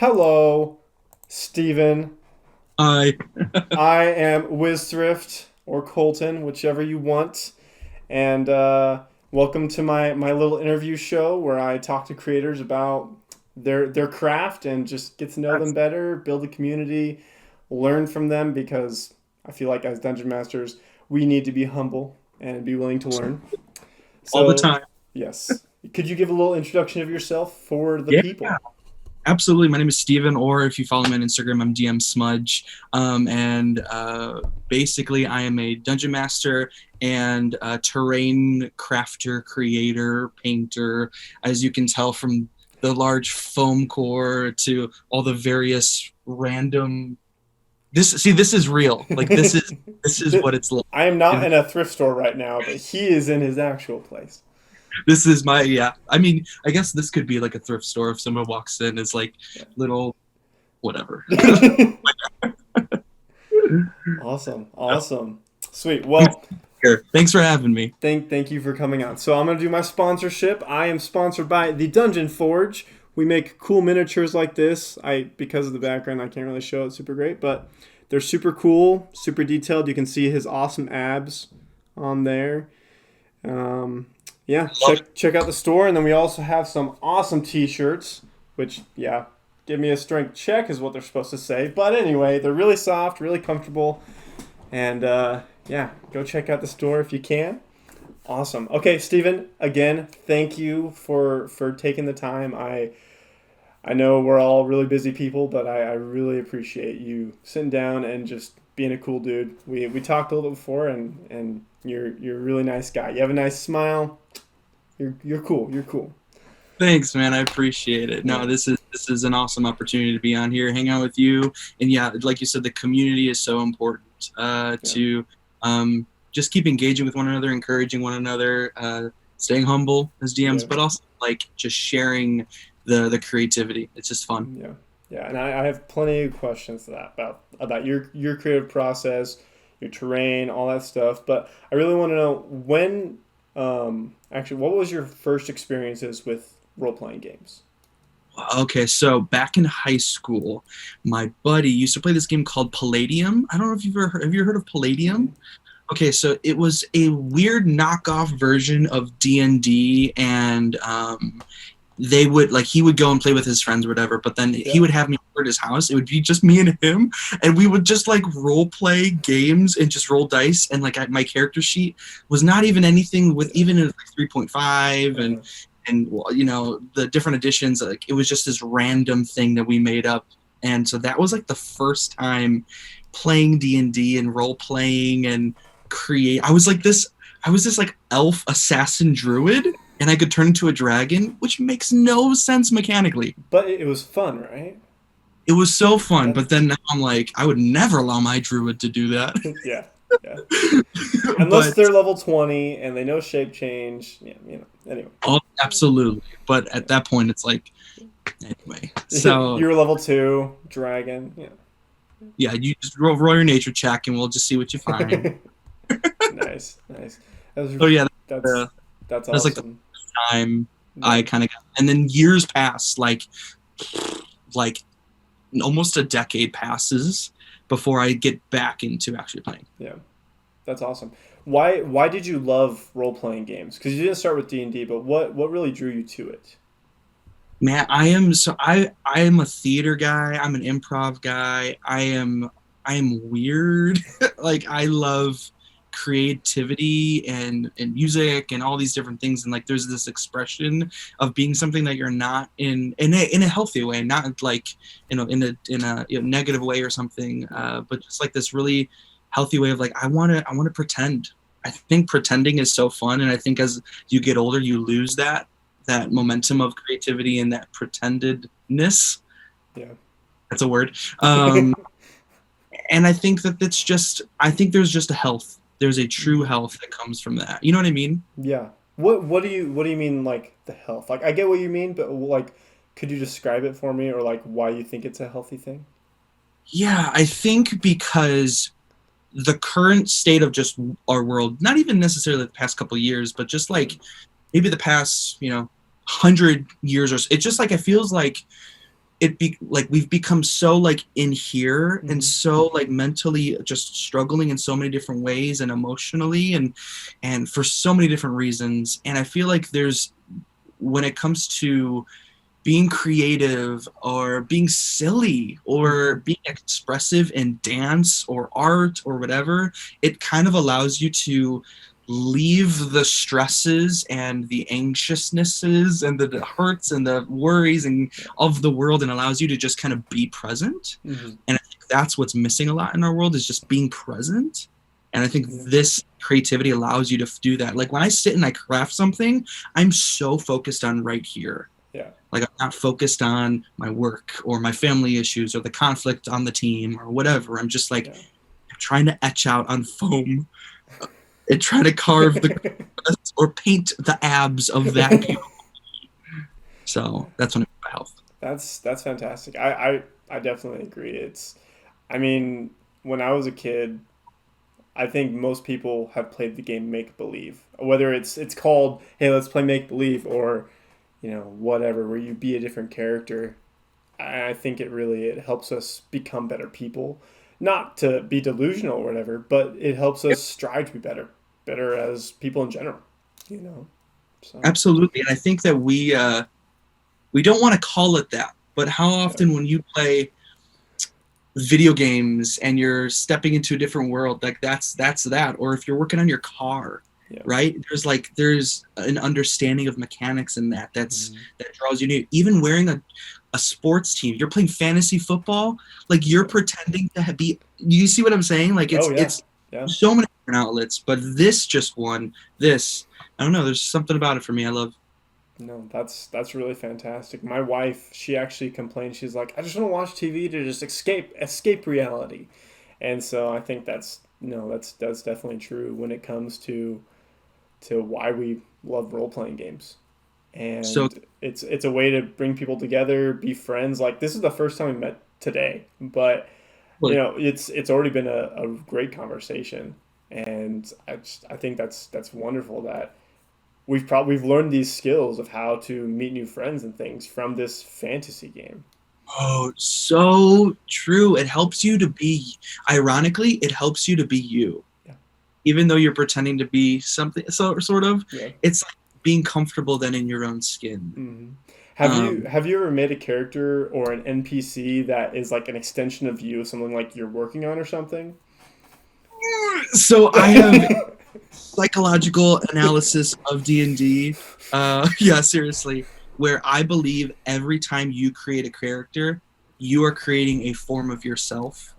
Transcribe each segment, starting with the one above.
Hello, Steven. I I am WizThrift or Colton, whichever you want. And welcome to my little interview show where I talk to creators about their craft and just get to know them That's better, build a community, learn from them because I feel like as dungeon masters, we need to be humble and be willing to learn. all the So, time. yes. Could you give a little introduction of yourself for the Yeah, people? absolutely. My name is Steven, or if you follow me on Instagram, I'm DM Smudge. And basically, I am a dungeon master and a terrain crafter, creator, painter. As you can tell from the large foam core to all the various random. This is real. Like this is what it's like. I am not in a thrift store right now, but he is in his actual place. This is my yeah. I mean, I guess this could be like a thrift store if someone walks in as like little whatever. Yeah. Awesome, awesome, sweet. Well, Here, thanks for having me. thank you for coming on. So I'm gonna do my sponsorship. I am sponsored by the Dungeon Forge. We make cool miniatures like this. Because of the background, I can't really show it super great, but they're super cool, super detailed. You can see his awesome abs on there. Um, yeah, check out the store, and then we also have some awesome T-shirts. Which, yeah, give me a strength check is what they're supposed to say. But anyway, they're really soft, really comfortable, and yeah, go check out the store if you can. Awesome. Okay, Steven, again, thank you for taking the time. I know we're all really busy people, but I really appreciate you sitting down and just being a cool dude. We talked a little bit before, and you're a really nice guy. You have a nice smile. You're cool. You're cool. Thanks, man. I appreciate it. Yeah. No, this is an awesome opportunity to be on here, hang out with you, and yeah, like you said, the community is so important Yeah. to just keep engaging with one another, encouraging one another, staying humble as DMs, Yeah. but also like just sharing the creativity. It's just fun. Yeah. Yeah. And I have plenty of questions to that about your creative process, your terrain, all that stuff. But I really want to know when actually what was your first experiences with role playing games? Okay, so back in high school, my buddy used to play this game called Palladium. I don't know if you've ever heard, have you heard of Mm-hmm. Palladium? Okay, so it was a weird knockoff version of D&D, and they would like he would go and play with his friends or whatever, but then he Yeah. would have me over at his house. It would be just me and him, and we would just like role play games and just roll dice. And like my character sheet was not even anything with Yeah. even a 3.5 Uh-huh. and you know the different editions. Like it was just this random thing that we made up, and so that was like the first time playing D&D and role playing and create. I was this like elf assassin druid, and I could turn into a dragon, which makes no sense mechanically. But it was fun, right? It was so fun, but That's then now I'm like, I would never allow my druid to do that. yeah. Yeah. Unless But they're level 20 and they know shape change. Yeah, Anyway. oh, absolutely. But at that point, it's like, anyway. So You're level 2 dragon. Yeah. yeah, you just roll your nature check, and we'll just see what you find. Nice, nice. That's So yeah, that's that's that's like the awesome. time Yeah, I kind of got, and then years pass, like almost a decade passes before I get back into actually playing. yeah, that's awesome. Why did you love role playing games? Because you didn't start with D&D, but what really drew you to it? Man, I am a theater guy. I'm an improv guy. I am weird. Like I love creativity and music and all these different things, and like there's this expression of being something that you're not in a healthy way, not like in a negative way or something, but just like this really healthy way of like I want to pretend. I think pretending is so fun, and I think as you get older you lose that momentum of creativity and that pretendedness. Yeah. That's a word. And I think that I think there's just a health. There's a true health that comes from that. You know what I mean? Yeah. What do you mean like the health? Like I get what you mean, but like could you describe it for me or like why you think it's a healthy thing? Yeah, I think because the current state of just our world, not even necessarily the past couple of years, but just like maybe the past, 100 years or so, it just like it feels like like we've become so like in here and Mhm. so like mentally just struggling in so many different ways and emotionally and for so many different reasons. And I feel like there's when it comes to being creative or being silly or Mhm. being expressive in dance or art or whatever, it kind of allows you to leave the stresses and the anxiousnesses and the hurts and the worries and Yeah. of the world and allows you to just kind of be present. Mhm. And I think that's what's missing a lot in our world is just being present. And I think Yeah. this creativity allows you to do that. Like when I sit and I craft something, I'm so focused on right here. Yeah. Like I'm not focused on my work or my family issues or the conflict on the team or whatever. I'm just like Yeah. I'm trying to etch out on foam and try to carve the or paint the abs of that beauty. So that's when I health. That's fantastic. I definitely agree. I mean, when I was a kid, I think most people have played the game Make Believe. Whether it's called, hey, let's play Make Believe, or whatever, where you be a different character. I think it helps us become better people, not to be delusional or whatever, but it helps us strive to be better as people in general. You know, so Absolutely. And I think that we don't want to call it that, but how yeah, often when you play video games and you're stepping into a different world, like that's that. Or if you're working on your car, yeah, right, there's an understanding of mechanics in mm-hmm. that draws you near. Even wearing a sports team, you're playing fantasy football, like you're Yeah. pretending to be, you see what I'm saying? Like Oh yeah, it's yeah. so many different outlets, but this I don't know, there's something about it for me I love. No, that's really fantastic. My wife, she actually complained. She's like, I just want to watch TV to just escape reality, and so I think that's no, that's definitely true when it comes to why we love role playing games. So And it's a way to bring people together, be friends. Like this is the first time we met today, but like it's already been a great conversation, and I think that's wonderful that we've learned these skills of how to meet new friends and things from this fantasy game. oh, so true. It helps you to be, ironically, it helps you to be you. Yeah, Even though you're pretending to be something, so sort of, yeah. it's like being comfortable then in your own skin. Hmm. Um, Have you ever made a character or an NPC that is like an extension of you, something like you're working on or something? so I have psychological analysis of D&D. Yeah, seriously, where I believe every time you create a character, you are creating a form of yourself.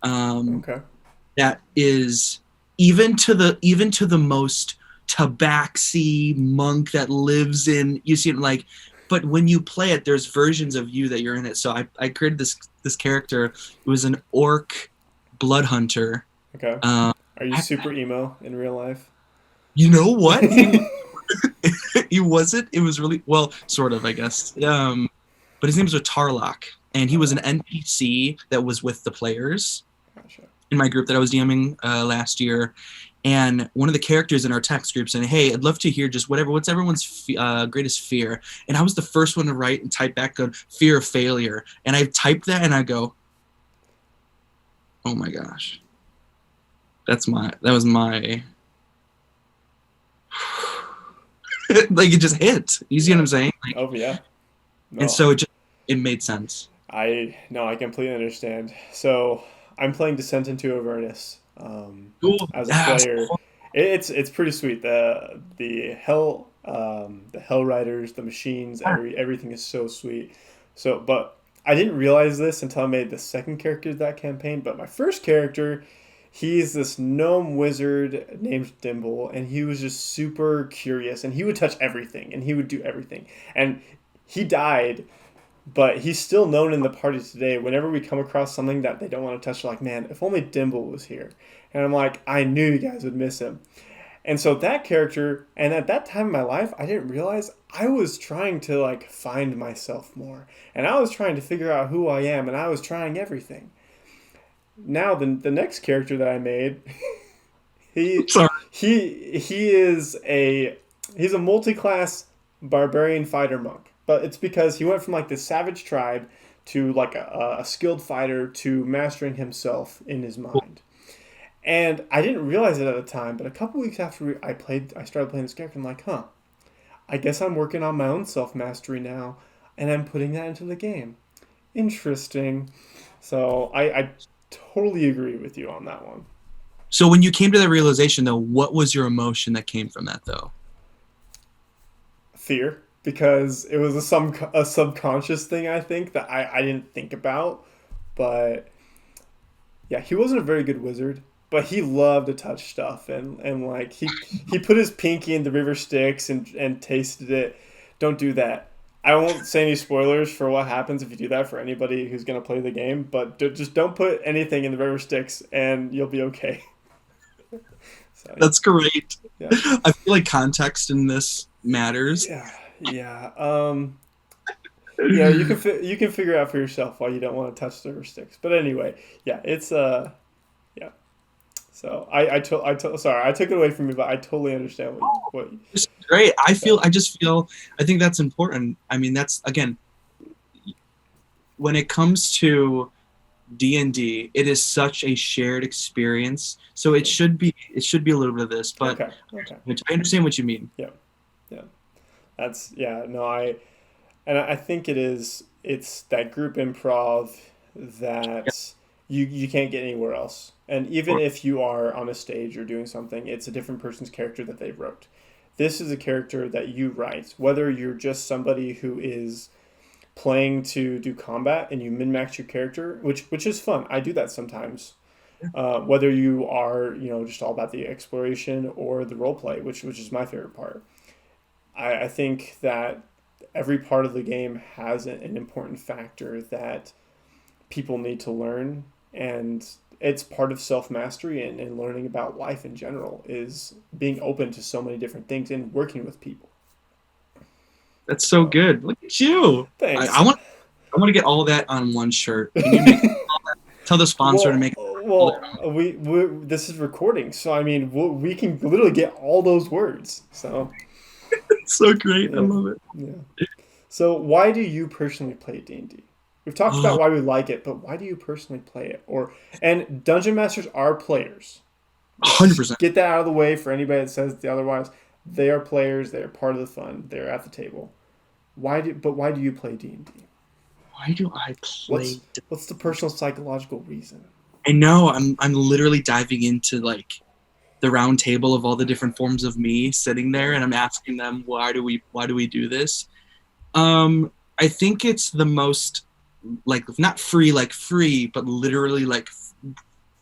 Um, Okay. that is even to the most tabaxi monk that lives in you see it like but when you play it there's versions of you that you're in it so I created this character. It was an orc blood hunter. Okay. um Are you I, super emo in real life? you know what he wasn't. It was really well sort of I guess. But his name was Tarlock and he was an Oh, NPC that was with the players gotcha. in my group that I was DMing last year, and one of the characters in our text group said, "Hey, I'd love to hear just what's everyone's greatest fear." And I was the first one to write and type back, "Good fear of failure." And I typed that, and I go, "Oh my gosh, that was my." Like it just hit. You see what Yeah. I'm saying? Like, Oh yeah. and No, so it made sense. I no, I completely understand. So I'm playing Descent into Avernus Cool. as a Yeah, player. It's pretty sweet. The Hell Riders, the machines, everything is so sweet. So, but I didn't realize this until I made the second character of that campaign. But my first character, he's this gnome wizard named Dimble, and he was just super curious, and he would touch everything, and he would do everything, and he died, but he's still known in the party today. Whenever we come across something that they don't want to touch, they're like, man, if only Dimble was here. And I'm like, I knew you guys would miss him. And so that character, and at that time in my life, I didn't realize I was trying to like find myself more. And I was trying to figure out who I am, and I was trying everything. Now the next character that I made, he sorry. he is he's a multi-class barbarian fighter monk. But it's because he went from like this savage tribe to like a skilled fighter to mastering himself in his mind. And I didn't realize it at the time, but a couple weeks after I started playing this character. I'm like, huh, I guess I'm working on my own self mastery now, and I'm putting that into the game. Interesting. So I totally agree with you on that one. So when you came to that realization, though, what was your emotion that came from that, though? Fear, because it was a subconscious thing, I think, that I didn't think about. But yeah, he wasn't a very good wizard, but he loved to touch stuff, and like he put his pinky in the river Styx and tasted it. Don't do that. I won't say any spoilers for what happens if you do that for anybody who's gonna play the game, but just don't put anything in the river Styx, and you'll be okay. So That's great. yeah, I feel like context in this matters. yeah, yeah. Yeah, you can figure out for yourself why you don't want to touch the river Styx. But anyway, yeah, it's yeah. So sorry, I took it away from you, but I totally understand what It's great. yeah. I just feel, I think that's important. I mean, that's, again, when it comes to D&D, it is such a shared experience. So it should be a little bit of this, but Okay, okay, which I understand what you mean. yeah, yeah. That's yeah. No, I think it's that group improv that you can't get anywhere else. And even if you are on a stage or doing something, it's a different person's character that they wrote. This is a character that you write, whether you're just somebody who is playing to do combat and you min max your character, which is fun. I do that sometimes. Whether you are just all about the exploration or the role play, which is my favorite part. I think that every part of the game has an important factor that people need to learn, and it's part of self mastery and learning about life in general is being open to so many different things and working with people. That's so So good. Look at you. thanks. I want to get all of that on one shirt. Can you make tell the sponsor to Well, make all that? we this is recording, so I mean we can literally get all those words. So It's so great. I yeah, love it. yeah. So why do you personally play D&D? We've talked about Oh, why we like it, but why do you personally play it? And dungeon masters are players. Let's 100%. get that out of the way for anybody that says the otherwise. They are players. They are part of the fun. They're at the table. Why do you play D&D? Why do I What's play? what's the personal psychological reason? I know I'm literally diving into like the round table of all the different forms of me sitting there, Yeah. and I'm asking them why do we do this? I think it's the most, like, not free like free, but literally like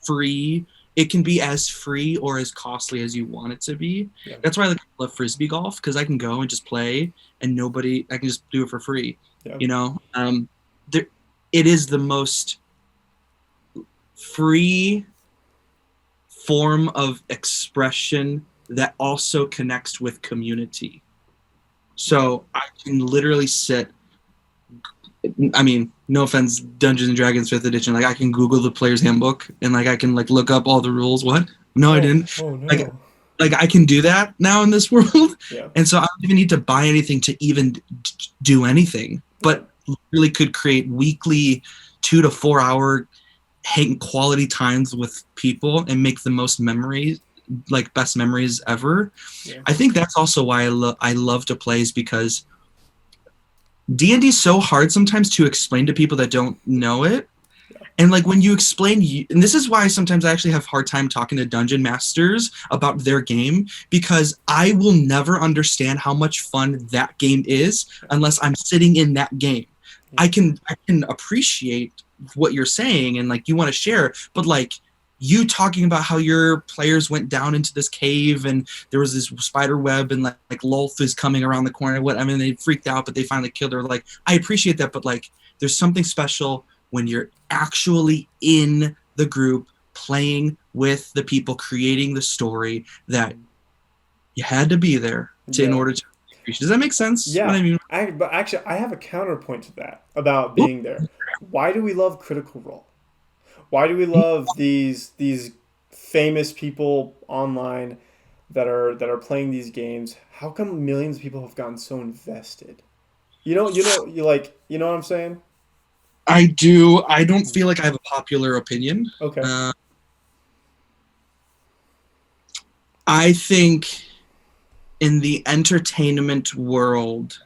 free. It can be as free or as costly as you want it to be. Yeah. That's why I love frisbee golf, because I can go and just play, and I can just do it for free. Yeah. You know, there, it is the most free form of expression that also connects with community. So I can literally sit. I mean, no offense, Dungeons and Dragons Fifth Edition. Like, I can Google the player's handbook and like I can like look up all the rules. What? No, I Oh, didn't. oh Like, no. I can do that now in this world, Yeah. and so I don't even need to buy anything to even do anything. Yeah. But really could create weekly 2 to 4 hour hang quality times with people and make the most memories, like best memories ever. Yeah. I think that's also why I love to play, is because D&D is so hard sometimes to explain to people that don't know it. Yeah. And like when you explain, and this is why sometimes I actually have a hard time talking to dungeon masters about their game, because I will never understand how much fun that game is unless I'm sitting in that game. Yeah. I can appreciate what you're saying and like you want to share, but like you talking about how your players went down into this cave and there was this spider web and like Lolth is coming around the corner. What I mean, they freaked out, but they finally killed her. Like, I appreciate that, but like there's something special when you're actually in the group playing with the people creating the story that you had to be there to in Yeah. order to appreciate. Does that make sense? What Yeah. I mean? But actually, I have a counterpoint to that about Ooh, being there. Why do we love Critical Role? Why do we love these famous people online that are playing these games? How come millions of people have gotten so invested? You know what I'm saying? I do. I don't feel like I have a popular opinion. Okay. Uh, I think in the entertainment world,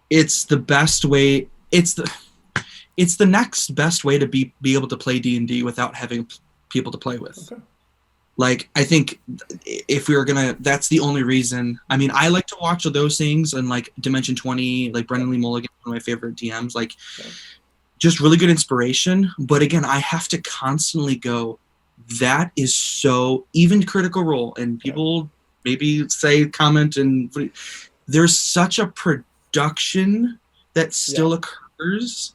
it's the best way. It's the next best way to be able to play D&D without having people to play with. Okay. Like, I think if we were gonna, that's the only reason. I mean, I like to watch those things and like Dimension 20, like Yeah. Brendan Lee Mulligan, one of my favorite DMs, like Yeah. just really good inspiration. But again, I have to constantly go, that is so, even Critical Role, and Yeah. people maybe say, comment, and there's such a production that Yeah. still occurs.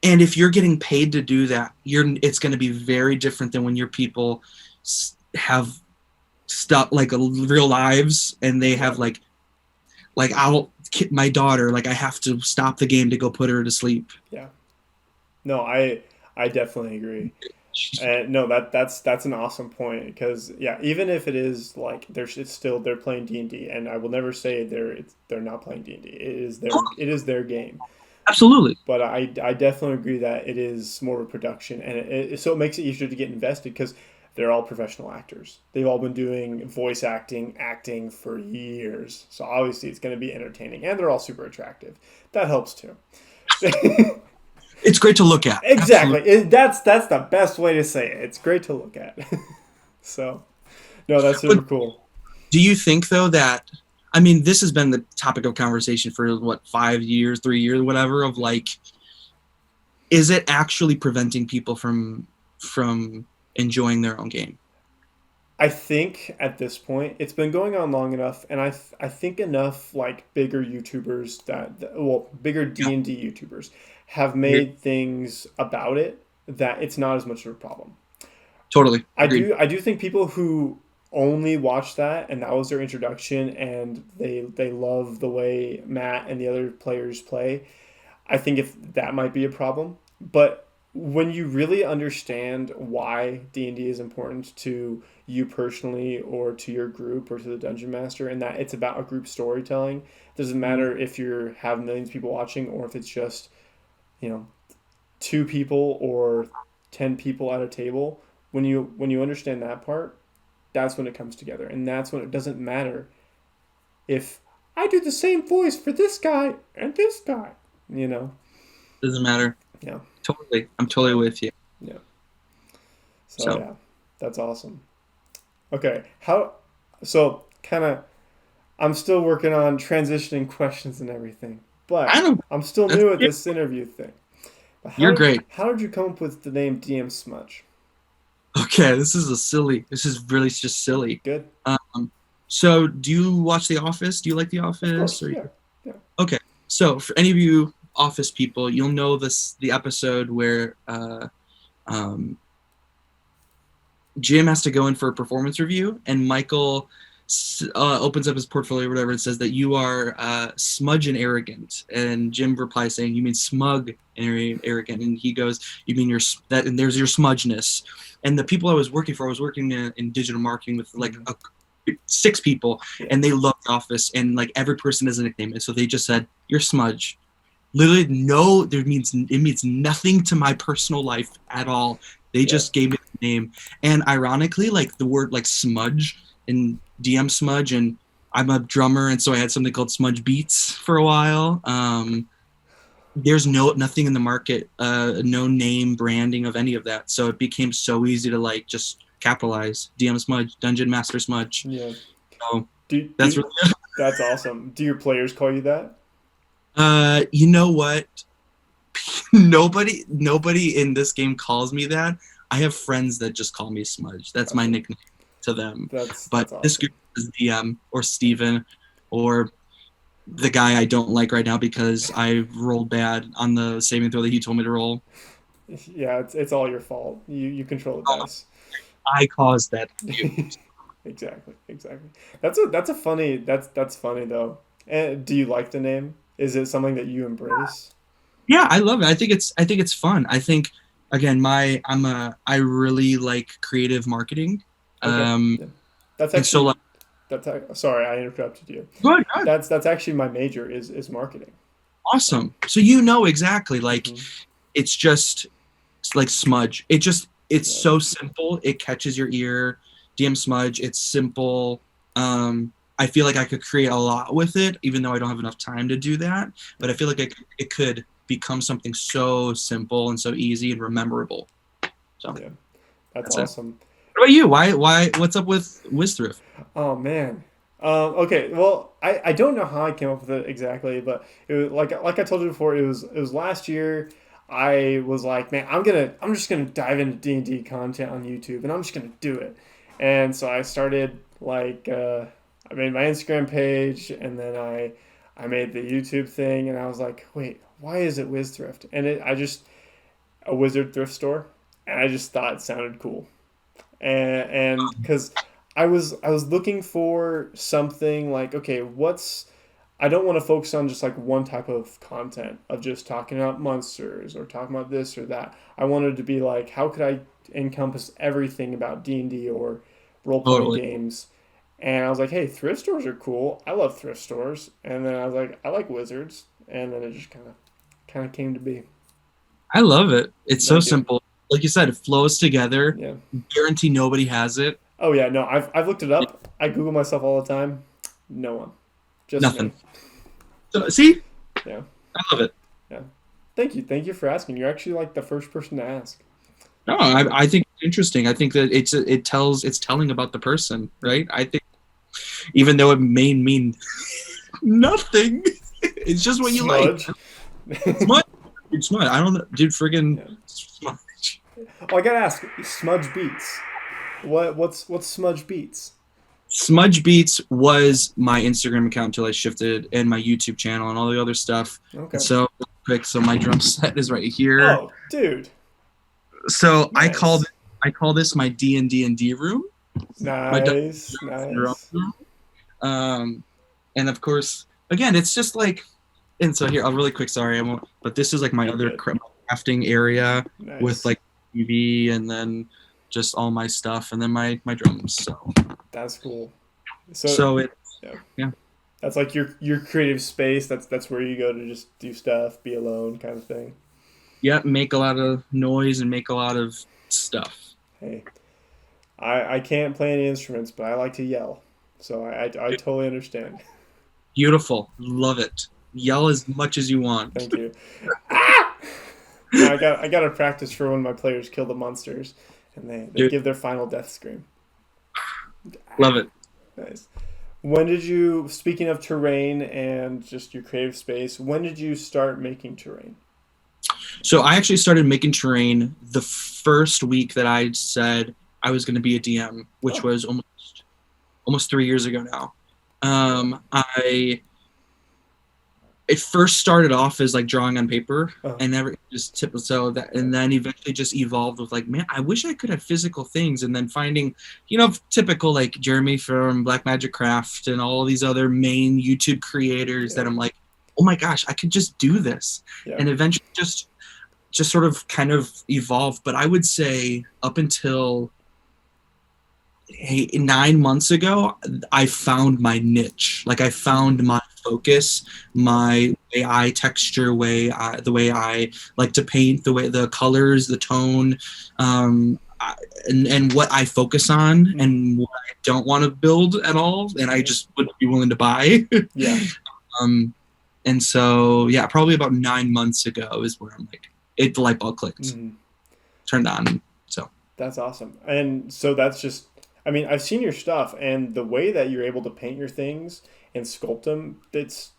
And if you're getting paid to do that, it's going to be very different than when your people have stuff like real lives, and they have Exactly. like I'll my daughter, like I have to stop the game to go put her to sleep. Yeah. No, I definitely agree. And no, that's an awesome point because yeah, even if it is like it's still they're playing D&D, and I will never say they're not playing D&D. It is their game. Absolutely. But I definitely agree that it is more of a production, and so it makes it easier to get invested because they're all professional actors. They've all been doing voice acting for years. So obviously it's going to be entertaining, and they're all super attractive. That helps too. It's great to look at. Exactly. Absolutely. That's the best way to say it. It's great to look at. So no, that's But super cool. do you think though that, I mean, this has been the topic of conversation for what, 5 years, 3 years, whatever, of like, is it actually preventing people from enjoying their own game? I think at this point it's been going on long enough, and I think enough like bigger YouTubers well, bigger Yeah. D&D YouTubers have made things about it that it's not as much of a problem. Totally I agreed. do I do think people who only watch that and that was their introduction, and they love the way Matt and the other players play, I think if that might be a problem. But when you really understand why D&D is important to you personally or to your group or to the dungeon master, and that it's about a group storytelling, it doesn't Mhm. matter if you have millions of people watching or if it's just, you know, two people or 10 people at a table. When you understand that part, that's when it comes together. And that's when it doesn't matter if I do the same voice for this guy and this guy, you know. Doesn't matter. Yeah. Totally. I'm totally So, with you. yeah. So So yeah, that's awesome. Okay, so kind of I'm still working on transitioning questions and everything, I but don't. I'm still That's, new at this interview thing. But you're great. how did you come up with the name DM Smudge? Okay, this is a silly. This is really just silly. Good, Um, so do you watch The Office? Do you like The of Office? course. Or Yeah, yeah. okay, so for any of you Office people, you'll know the episode where um, Jim has to go in for a performance review, and Michael opens up his portfolio or whatever and says that you are smudge and arrogant, and Jim replies saying, "You mean smug and arrogant?" And he goes, "You mean that?" And there's your smudgeness. And the people I was working in digital marketing with like Mhm. 6 people, Yeah, and they love The Office, and like every person has a nickname, and so they just said, "You're smudge." Literally, no, it means nothing to my personal life at all. They yeah. just gave me the name, and ironically, like the word like smudge and DM Smudge, and I'm a drummer, and so I had something called Smudge Beats for a while. There's nothing in the market, no name branding of any of that, so it became so easy to like just capitalize DM Smudge, Dungeon Master Smudge. Yeah. So Do that's do really That's awesome. Do your players call you that? you know what? Nobody in this game calls me that. I have friends that just call me Smudge. That's my Gotcha. nickname to them. But That's this awesome. group is DM or Steven or the guy I don't like right now because I rolled bad on the saving throw that he told me to roll. Yeah, it's all your fault. You control the dice. I caused that. Exactly. That's funny though. And do you like the name? Is it something that you embrace? Yeah, I love it. I think it's fun. I think again, I really like creative marketing. Okay. Um, Yeah. That's and so like, actually sorry, I interrupted you. good, good. That's actually my major is marketing. Awesome. So you know exactly, like, Mhm. it's just like Smudge. It's Yeah. so simple. It catches your ear. DM Smudge. It's simple. I feel like I could create a lot with it, even though I don't have enough time to do that. But I feel like it could become something so simple and so easy and memorable. So Yeah. That's that's it. awesome. What about you? Why? What's up with WizThrift? Oh man. Okay, well, I don't know how I came up with it exactly, but it was like I told you before. It was last year. I was like, man, I'm just gonna dive into D&D content on YouTube, and I'm just gonna do it. And so I started I made my Instagram page, and then I made the YouTube thing, and I was like, wait, why is it WizThrift? And I just a wizard thrift store, and I just thought it sounded cool, and because I was looking for something like, okay, what's I don't want to focus on just like one type of content of just talking about monsters or talking about this or that. I wanted to be like, how could I encompass everything about D&D or role playing Totally. games? And I was like, hey, thrift stores are cool. I love thrift stores. And then I was like, I like wizards. And then it just kind of came to be. I love it. It's so Thank you. simple. Like you said, it flows together. Yeah. Guarantee nobody has it. Oh yeah, no, I've looked it up. I Google myself all the time. No one. Just me. Nothing. So, see, Yeah. I love it. Yeah. Thank you. Thank you for asking. You're actually like the first person to ask. No, I think it's interesting. I think that it's telling about the person, right? I think even though it may mean nothing, it's just what you like. Smudge. Smudge, dude, Smudge. I don't know, dude. Friggin' Yeah. Smudge. Oh, I gotta ask. Smudge Beats. What's Smudge Beats? Smudge Beats was my Instagram account until I shifted, and my YouTube channel and all the other stuff. And Okay. so, real quick, so my drum set is right here. Oh, dude. So Nice. I call this my D&D room. My Nice. drum Nice. room. Um, and of course, again, it's just like, and so here, I'll really quick. Sorry, I won't. But this is like my You're other good. crafting area with Nice. like TV and then just all my stuff and then my drums. That's cool. So So it yeah, yeah. that's like your creative space. That's where you go to just do stuff, be alone, kind of thing. Yeah, make a lot of noise and make a lot of stuff. Hey, I can't play any instruments, but I like to yell. So I totally understand. Beautiful, love it. Yell as much as you want. Thank you. Ah! Now I gotta practice for when my players kill the monsters and they Dude, give their final death scream. love it. Nice. When did you, speaking of terrain and just your creative space, when did you start making terrain? So I actually started making terrain the first week that I said I was going to be a DM, which Oh, was almost 3 years ago now. yeah. I it first started off as like drawing on paper Oh, and never just tip so that, yeah. and then eventually just evolved with like, man, I wish I could have physical things. And then finding, typical like Jeremy from Black Magic Craft and all these other main YouTube creators Yeah. that I'm like, oh my gosh, I could just do this. Yeah. And eventually just sort of kind of evolved. But I would say up until 9 months ago, I found my niche. Like I found my focus, my way I texture, the way I like to paint, the way the colors, the tone, and what I focus on and what I don't want to build at all, and I just would be willing to buy. Yeah. um, and so yeah, probably about 9 months ago is where I'm like, the light bulb clicked, Mhm. turned on. So That's awesome. And so that's just, I mean, I've seen your stuff and the way that you're able to paint your things and sculpt them, it's,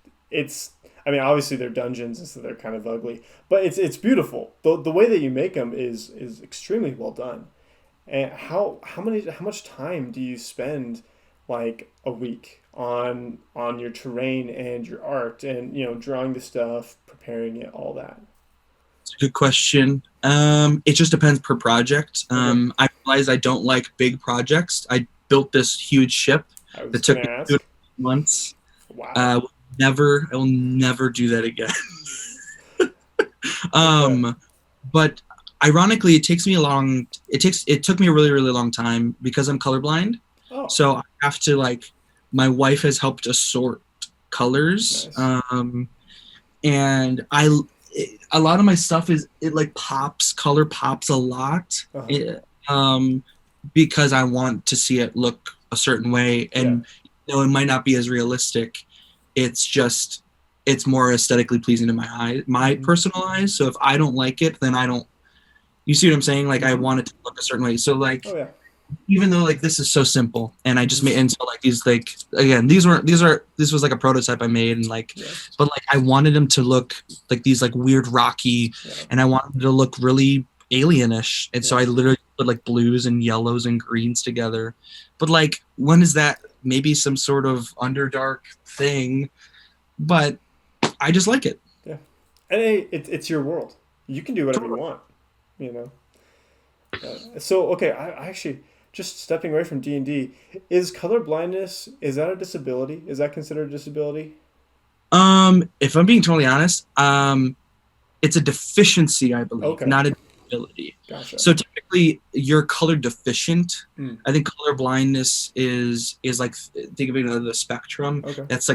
I mean, obviously they're dungeons and so they're kind of ugly, but it's beautiful. The way that you make them is extremely well done. And how much time do you spend like a week on your terrain and your art and drawing the stuff, preparing it, all that? it's a good question. It just depends per project. Okay. I realize I don't like big projects. I built this huge ship I was that gonna took me ask. 2 months. Wow. I will never do that again. Okay. But ironically, it took me a really, really long time because I'm colorblind. Oh, So I have to my wife has helped assort colors. nice. and a lot of my stuff is it like pops, color pops a lot, Uh-huh. because I want to see it look a certain way, Yeah. and it might not be as realistic. It's just it's more aesthetically pleasing to my Mm-hmm. personal eyes. So if I don't like it, then I don't. You see what I'm saying? Like I Mm-hmm. want it to look a certain way. So like Oh yeah. even though like this is so simple and I just Mm-hmm. made and so like these like again this was like a prototype I made and like Yeah. but like I wanted them to look like these like weird rocky Yeah. and I wanted them to look really alienish and so Yeah. I literally put like blues and yellows and greens together. But like when is that maybe some sort of underdark thing, but I just like it. Yeah. And hey, it's your world. You can do whatever you want. You know. So okay, I actually just stepping away from D&D. Is color blindness, is that a disability? Is that considered a disability? If I'm being totally honest, it's a deficiency, I believe, Okay, not a disability. gotcha. So typically, you're color deficient. Mm, I think color blindness is like think of it as the spectrum. okay, That's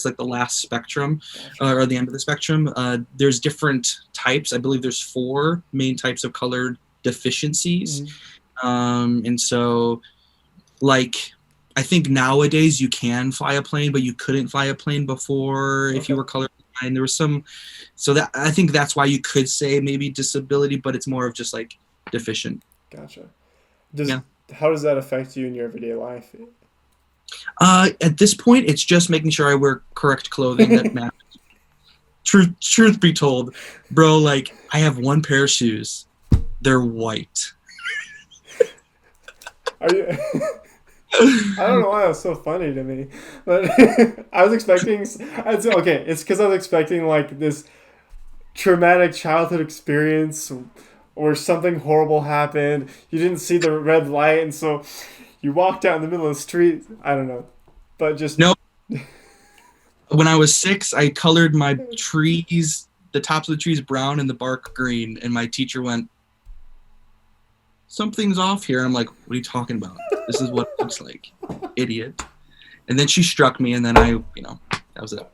like the last spectrum, gotcha. or the end of the spectrum. There's different types. I believe there's four main types of color deficiencies, Mm, and so like I think nowadays you can fly a plane, but you couldn't fly a plane before if you okay, were colorblind. There was some, so that I think that's why you could say maybe disability, but it's more of just like deficient. gotcha. Does Yeah. how does that affect you in your everyday life? At this point, it's just making sure I wear correct clothing that matches. Truth be told, bro, like I have one pair of shoes. They're white. Are you? I don't know why that's so funny to me, but I was expecting. Okay, it's because I was expecting like this traumatic childhood experience or something horrible happened. You didn't see the red light, and so you walked out in the middle of the street. I don't know, but just No, when I was 6, I colored my trees, the tops of the trees brown and the bark green, and my teacher went, "Something's off here." And I'm like, "What are you talking about? This is what it looks like, idiot." And then she struck me, and then that was it.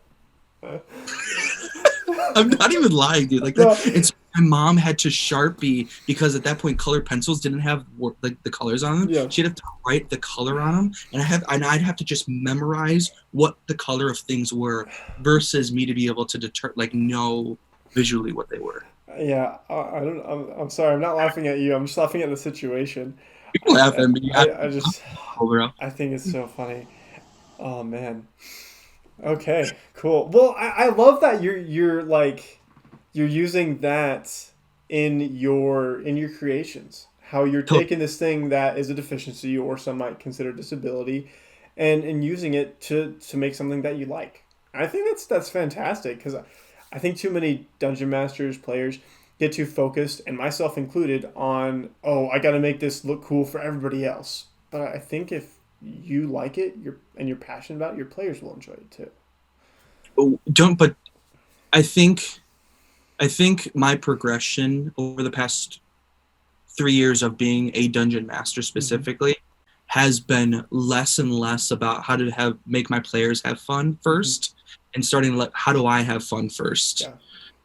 I'm not even lying, dude. Like no, that. And so my mom had to Sharpie because at that point, colored pencils didn't have like the colors on them. yeah, She'd have to write the color on them, and I'd have to just memorize what the color of things were, versus me to be able to know visually what they were. yeah. I don't. I'm sorry. I'm not laughing at you. I'm just laughing at the situation. You can laugh at me. I just Bro. I think it's so funny. Oh man. Okay, cool. Well, I love that you're like you're using that in your creations. How you're taking this thing that is a deficiency or some might consider disability and using it to make something that you like. I think that's fantastic because I think too many dungeon masters players get too focused and myself included on I got to make this look cool for everybody else. But I think if you like it, you're passionate about it, your players will enjoy it too. Don't. But I think I think my progression over the past 3 years of being a dungeon master Mm-hmm. specifically has been less and less about how to make my players have fun Mm-hmm. first, and starting to how do I have fun first.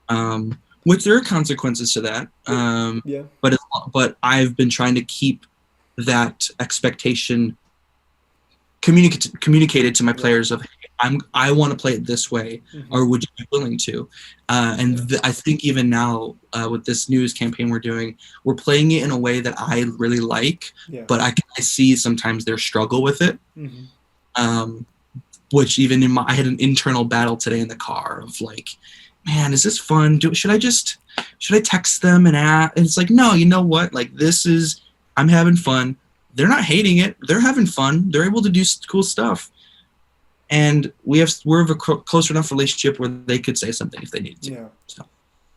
Yeah. Which there are consequences to that, Yeah. but I've been trying to keep that expectation communicated to my Yeah. players of, hey, I want to play it this way, Mm-hmm. or would you be willing to? And Yeah. I think even now, with this news campaign we're doing, we're playing it in a way that I really like, Yeah. but I see sometimes their struggle with it. Mm-hmm. Um, which even I had an internal battle today in the car of like, man, is this fun? Should I text them and ask? And it's like, no, you know what? Like I'm having fun. They're not hating it. They're having fun. They're able to do cool stuff. And we're of a closer enough relationship where they could say something if they needed to. Yeah. So,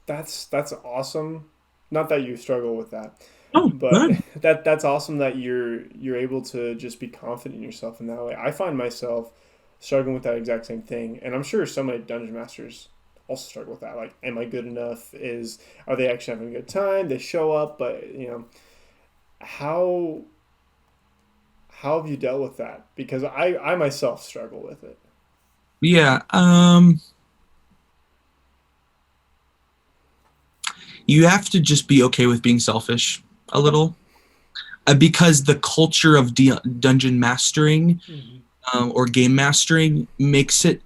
That's awesome. Not that you struggle with that, oh, but good. that's awesome that you're able to just be confident in yourself in that way. I find myself struggling with that exact same thing, and I'm sure so many dungeon masters also struggle with that. Like, am I good enough? Are they actually having a good time? They show up, but how how have you dealt with that? Because I myself struggle with it. Yeah. you have to just be okay with being selfish a Okay. little, because the culture of dungeon mastering, Hmm. or game mastering makes it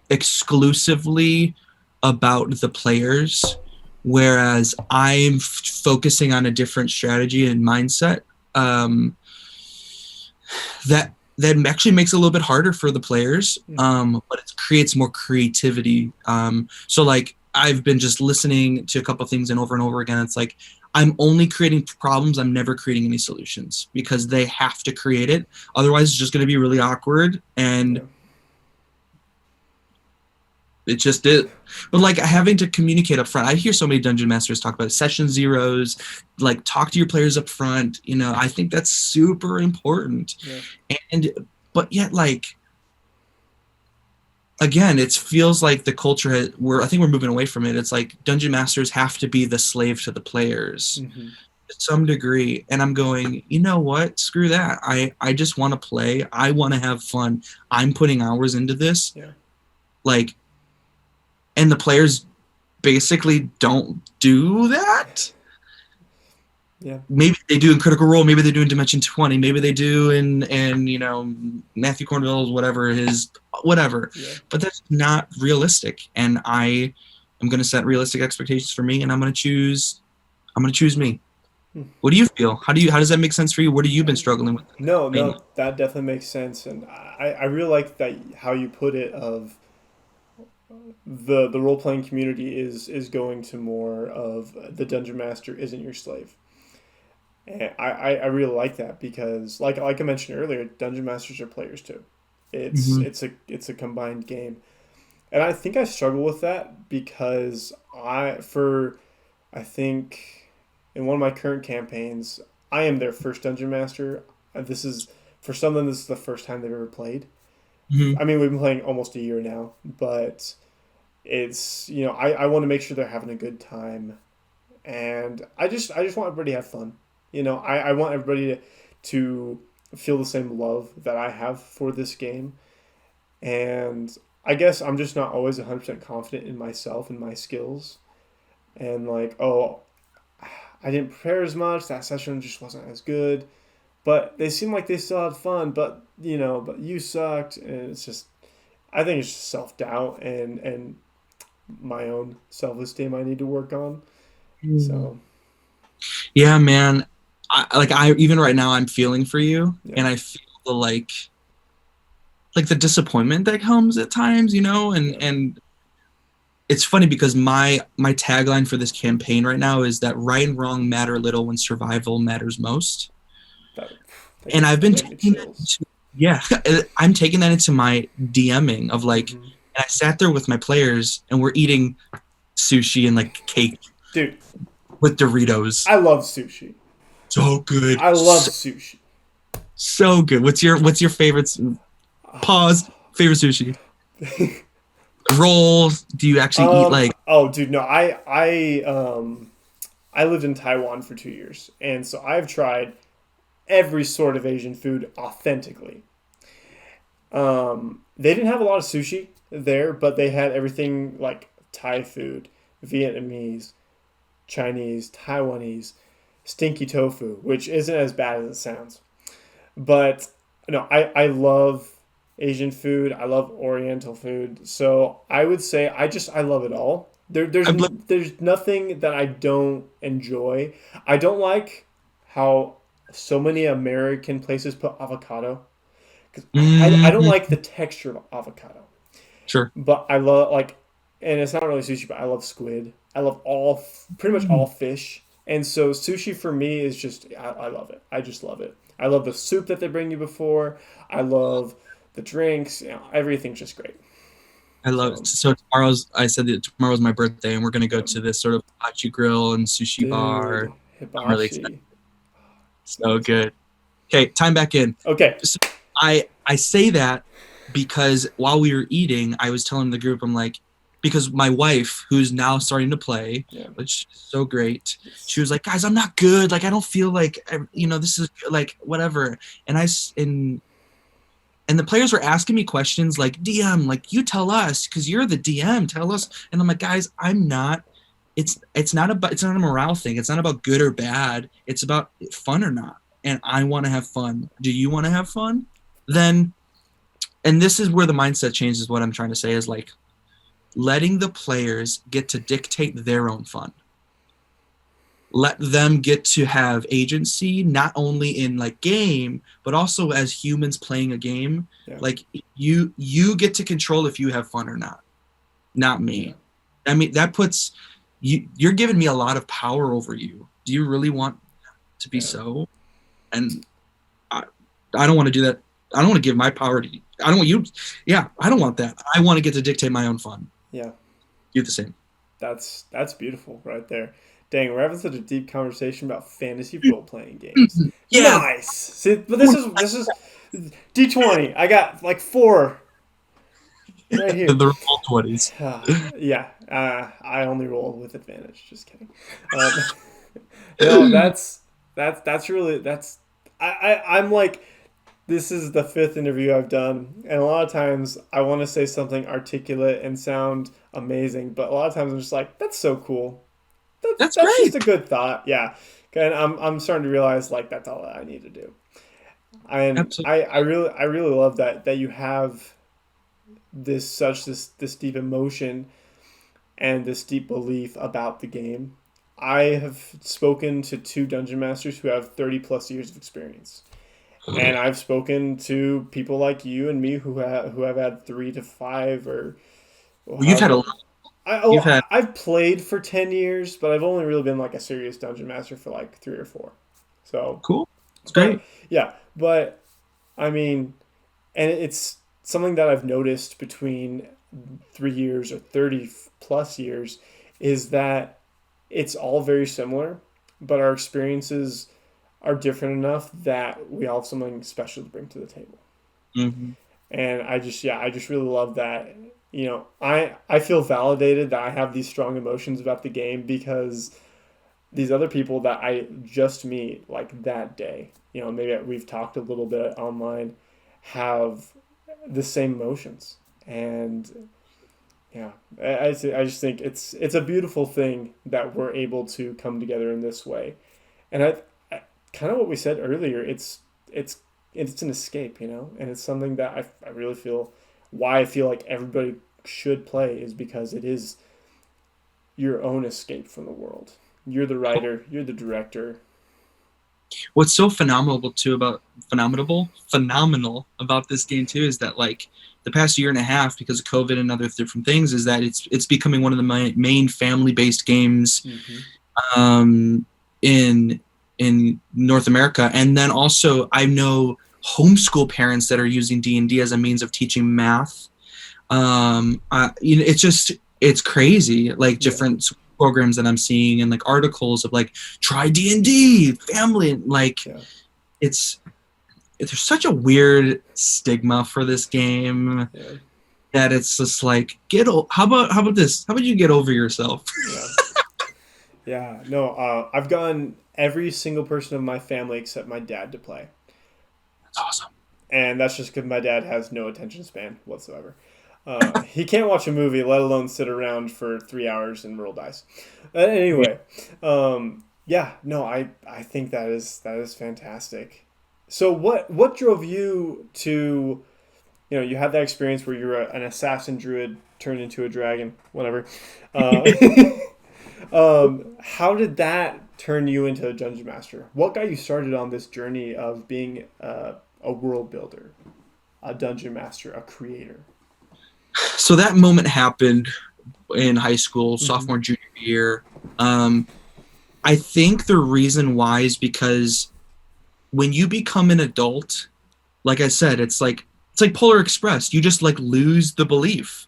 exclusively about the players, whereas I'm focusing on a different strategy and mindset, um, that actually makes it a little bit harder for the players, Hmm. but it creates more creativity. So like I've been just listening to a couple of things, and over again, it's like I'm only creating problems. I'm never creating any solutions, because they have to create it. Otherwise, it's just going to be really awkward, and Yeah. it just is. But like having to communicate up front, I hear so many dungeon masters talk about session zeros, like talk to your players up front. I think that's super important. Yeah. And but yet, like, again, it feels like the culture I think we're moving away from it. It's like dungeon masters have to be the slave to the players Hmm. to some degree, and I'm going, you know what, screw that. I just want to play. I want to have fun. I'm putting hours into this, Yeah. like, and the players basically don't do that. Yeah. Maybe they do in Critical Role, maybe they do in Dimension 20, maybe they do in Matthew Cornwell's whatever. Yeah. But that's not realistic, and I am going to set realistic expectations for me, and I'm going to choose me. Hmm. What do you feel? How does that make sense for you? What have you been struggling with No, mainly? no, that definitely makes sense, and I really like that how you put it. Of the role playing community is going to more of the dungeon master isn't your slave. And I really like that because like I mentioned earlier, dungeon masters are players too. It's Mm-hmm. it's a combined game, and I think I struggle with that because I think in one of my current campaigns I am their first dungeon master. This is for some of them this is the first time they've ever played. Mm-hmm. I mean we've been playing almost a year now, but it's I want to make sure they're having a good time, and I just want everybody to have fun. I want everybody to feel the same love that I have for this game, and I guess I'm just not always 100% confident in myself and my skills, and like, oh, I didn't prepare as much, that session just wasn't as good, but they seem like they still had fun, but you sucked, and it's just I think it's just self-doubt and my own self-esteem I need to work on. So Yeah, man. I even right now I'm feeling for you, yeah. and I feel the like the disappointment that comes at times, Yeah. and it's funny because my tagline for this campaign right now is that right and wrong matter little when survival matters most. That And I've that been gave me taking that chills. into, yeah, I'm taking that into my DMing of like, Hmm. and I sat there with my players and we're eating sushi and like cake Dude, with Doritos. I love sushi. So good. I love So, sushi. so good. What's your favorite pause favorite sushi? Roll? Do you actually eat like Oh, dude, no. I lived in Taiwan for 2 years, and so I've tried every sort of Asian food authentically. They didn't have a lot of sushi there, but they had everything like Thai food, Vietnamese, Chinese, Taiwanese, stinky tofu, which isn't as bad as it sounds. But no, I love Asian food. I love Oriental food. So I would say I love it all. I'm like, There's nothing that I don't enjoy. I don't like how so many American places put avocado because I don't mm, like the texture of avocado. sure. But I love like, and it's not really sushi, but I love squid. I love pretty much all fish. And so sushi for me is just I love it. I just love it. I love the soup that they bring you before. I love the drinks. Everything's just great. I love it. So So I said that tomorrow's my birthday, and we're gonna go yeah, to this sort of hibachi grill and sushi bar. dude, I'm really excited. hibachi. It's So amazing. good. Okay, time back in. Okay. So I say that because while we were eating, I was telling the group, I'm like, because my wife, who's now starting to play, Yeah. which is so great, she Yes. was like, guys, I'm not good. Like, I don't feel like, this is like whatever. And and the players were asking me questions like, DM, like, you tell us because you're the DM, tell us. And I'm like, guys, I'm not it's not a morale thing. It's not about good or bad. It's about fun or not. And I want to have fun. Do you want to have fun? Then, and this is where the mindset changes. What I'm trying to say is like letting the players get to dictate their own fun. Let them get to have agency, not only in like game, but also as humans playing a game. Yeah. Like you get to control if you have fun or not me. Yeah. I mean, that puts you're giving me a lot of power over you. Do you really want to be so? And I don't want to do that. I don't want to give my power to you. I don't want you. Yeah, I don't want that. I want to get to dictate my own fun. Yeah. You the same. That's beautiful right there. Dang, we're having such a deep conversation about fantasy role playing games. Yeah. Nice. See, but this is D20. I got like 4 right here. The roll 20s. Yeah. I only roll with advantage. Just kidding. No, that's really I'm like, this is the 5th interview I've done, and a lot of times I want to say something articulate and sound amazing, but a lot of times I'm just like, that's so cool. That's great. just a good thought. Yeah. And I'm starting to realize like that's all that I need to do. And Absolutely. I really love that you have this deep emotion and this deep belief about the game. I have spoken to 2 dungeon masters who have 30 plus years of experience. And I've spoken to people like you and me who have had 3 to 5 or Well, you've had a lot. I've played for 10 years, but I've only really been like a serious dungeon master for like 3 or 4. So Cool. It's great. Yeah, but I mean, and it's something that I've noticed between 3 years or 30 plus years is that it's all very similar, but our experiences are different enough that we all have something special to bring to the table. Mm-hmm. And I just really love that. You know, I feel validated that I have these strong emotions about the game because these other people that I just meet like that day, you know, maybe we've talked a little bit online, have the same emotions. And yeah, I just think it's a beautiful thing that we're able to come together in this way. And I kind of what we said earlier, it's an escape, you know, and it's something that I really feel why I feel like everybody should play is because it is your own escape from the world. You're the writer, you're the director. What's so phenomenal about this game too is that like the past year and a half, because of COVID and other different things, is that it's becoming one of the main family-based games in North America. And then also I know homeschool parents that are using D&D as a means of teaching math. It's crazy, like different programs that I'm seeing and like articles of like try D&D family, like there's such a weird stigma for this game that it's just like how about this? How about you get over yourself? No, I've gotten every single person of my family except my dad to play. That's awesome. And that's just because my dad has no attention span whatsoever. He can't watch a movie, let alone sit around for 3 hours and roll dice. Anyway, I think that is fantastic. So what drove you to, you know, you had that experience where you're an assassin druid turned into a dragon, whatever. How did that turn you into a dungeon master? What got you started on this journey of being a world builder, a dungeon master, a creator? So that moment happened in high school, sophomore, junior year. I think the reason why is because when you become an adult, like I said, it's like Polar Express. You just like lose the belief.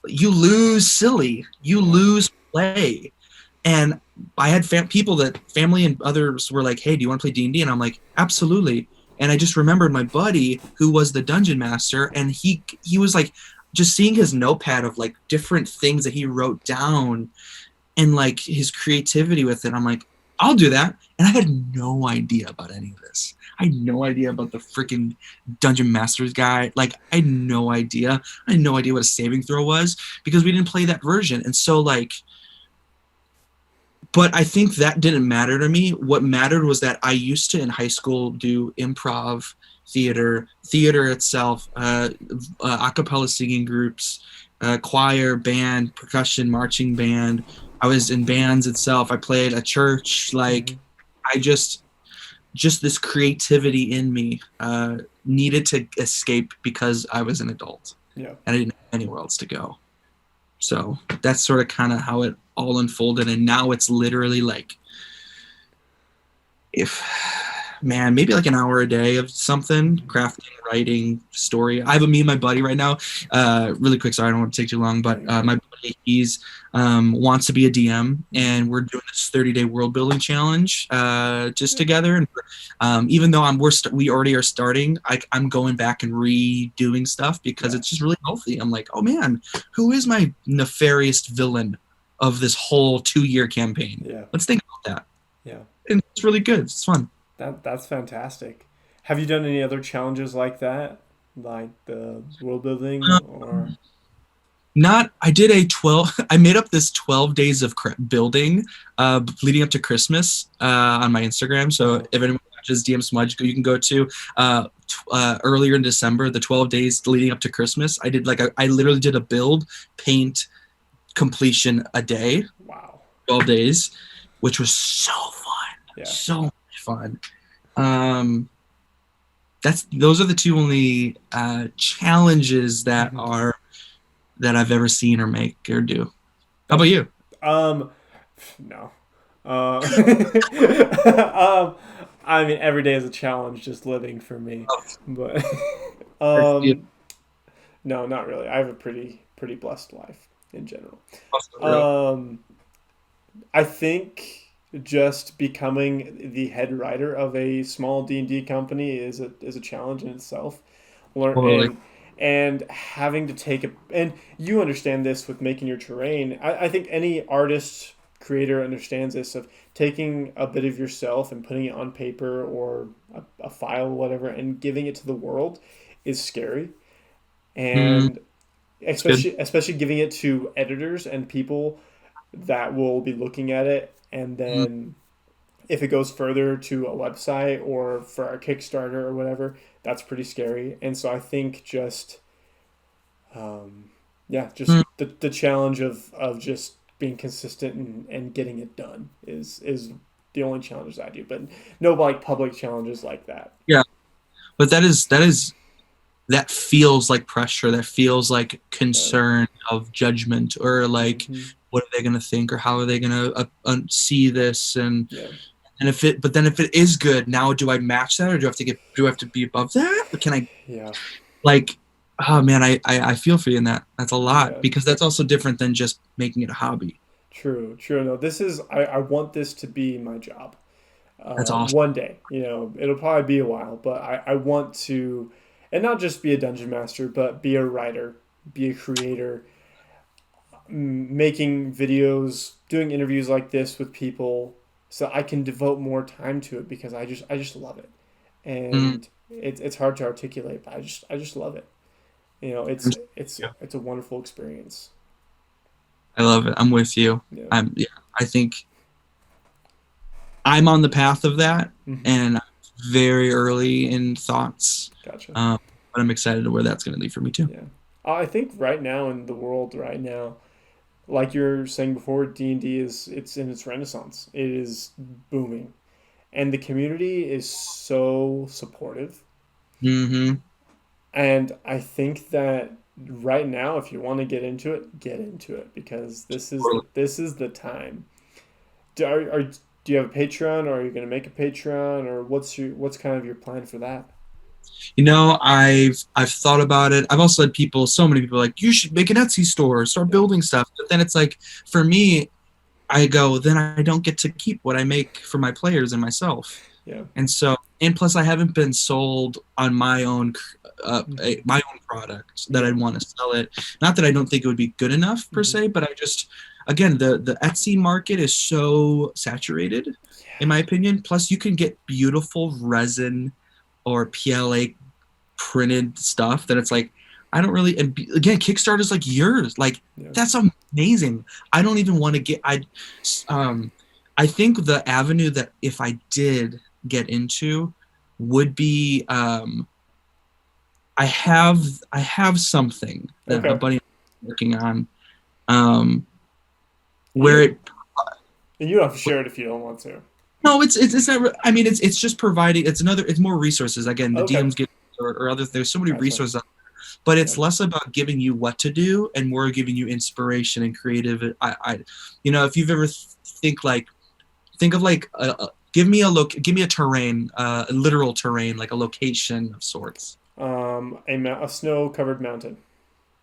You lose silly. You lose play. And I had family and others were like, hey, do you want to play D&D? And I'm like, absolutely. And I just remembered my buddy who was the dungeon master, and he was like, just seeing his notepad of like different things that he wrote down and like his creativity with it. I'm like, I'll do that. And I had no idea about any of this. I had no idea about the freaking Dungeon Masters guy. Like, I had no idea. I had no idea what a saving throw was because we didn't play that version. And so, like, But I think that didn't matter to me. What mattered was that I used to in high school do improv, theater itself, a cappella singing groups, choir, band, percussion, marching band. I was in bands itself. I played at church. Hmm. Like I just this creativity in me needed to escape because I was an adult Yeah. and I didn't have anywhere else to go. So that's sort of kind of how it all unfolded. And now it's literally like, if man, maybe like an hour a day of something, crafting, writing, story. I have me and my buddy right now. Really quick, sorry, I don't want to take too long, but my buddy, he's wants to be a DM, and we're doing this 30-day world building challenge just together. And even though we already are starting, I'm going back and redoing stuff because it's just really healthy. I'm like, oh man, who is my nefarious villain of this whole 2-year campaign? Yeah. Let's think about that. Yeah. And it's really good. It's fun. That's fantastic. Have you done any other challenges like that, like the world building or? Not, I did a 12, I made up this 12 days of building leading up to Christmas on my Instagram. So if anyone watches DM Smudge, you can go to earlier in December, the 12 days leading up to Christmas. I did I literally did a build, paint, completion a day. Wow. 12 days, which was so fun. Yeah. So much fun. Those are the two only challenges that are that I've ever seen or make or do. How about you? No. I mean, every day is a challenge just living for me, but no, not really. I have a pretty blessed life in general. I think just becoming the head writer of a small D&D company is a challenge in itself. Totally. And having to take and you understand this with making your terrain. I think any artist creator understands this of taking a bit of yourself and putting it on paper or a file or whatever and giving it to the world is scary. And especially giving it to editors and people that will be looking at it, and then if it goes further to a website or for a Kickstarter or whatever, that's pretty scary. And so I think just the challenge of just being consistent and getting it done is the only challenge I do, but no like public challenges like that. Yeah, but that feels like pressure. That feels like concern of judgment, or like what are they going to think, or how are they going to see this, and if it is good, now do I match that, or do I have to be above that? Or can I? Yeah. Like, oh man, I feel for you in that. That's a lot, because that's also different than just making it a hobby. True. No, this is I want this to be my job. That's awesome. One day, it'll probably be a while, but I want to, and not just be a dungeon master, but be a writer, be a creator, making videos, doing interviews like this with people, so I can devote more time to it because I just love it, and it's hard to articulate, but I just love it. It's a wonderful experience. I love it. I'm with you. Yeah. I think I'm on the path of that, and very early in thoughts. Gotcha. But I'm excited to where that's going to lead for me too. Yeah. I think right now in the world right now, like you're saying before, D&D it's in its renaissance. It is booming, and the community is so supportive. And I think that right now, if you want to get into it because this is the time. Do you have a Patreon, or are you going to make a Patreon, or what's kind of your plan for that? I've thought about it. I've also had so many people like, you should make an Etsy store, start building stuff. But then it's like, for me, I go, then I don't get to keep what I make for my players and myself. Yeah. And plus I haven't been sold on my own product that I'd want to sell it. Not that I don't think it would be good enough per se, but I just, again, the Etsy market is so saturated, in my opinion. Plus you can get beautiful resin or PLA printed stuff that it's like, I don't really, and again, Kickstarter's like yours, like that's amazing. I don't even want to get, I think the avenue that if I did get into would be I have something that a Okay. buddy I'm working on um, You where don't, it and you don't have to share it if you don't want to. no it's not I mean it's just providing it's more resources again the Okay. DMs get or other there's so many Gotcha. resources but Yeah. it's less about giving you what to do and more giving you inspiration and creative if you've ever think of like give me a terrain a literal terrain like a location of sorts. A snow-covered mountain.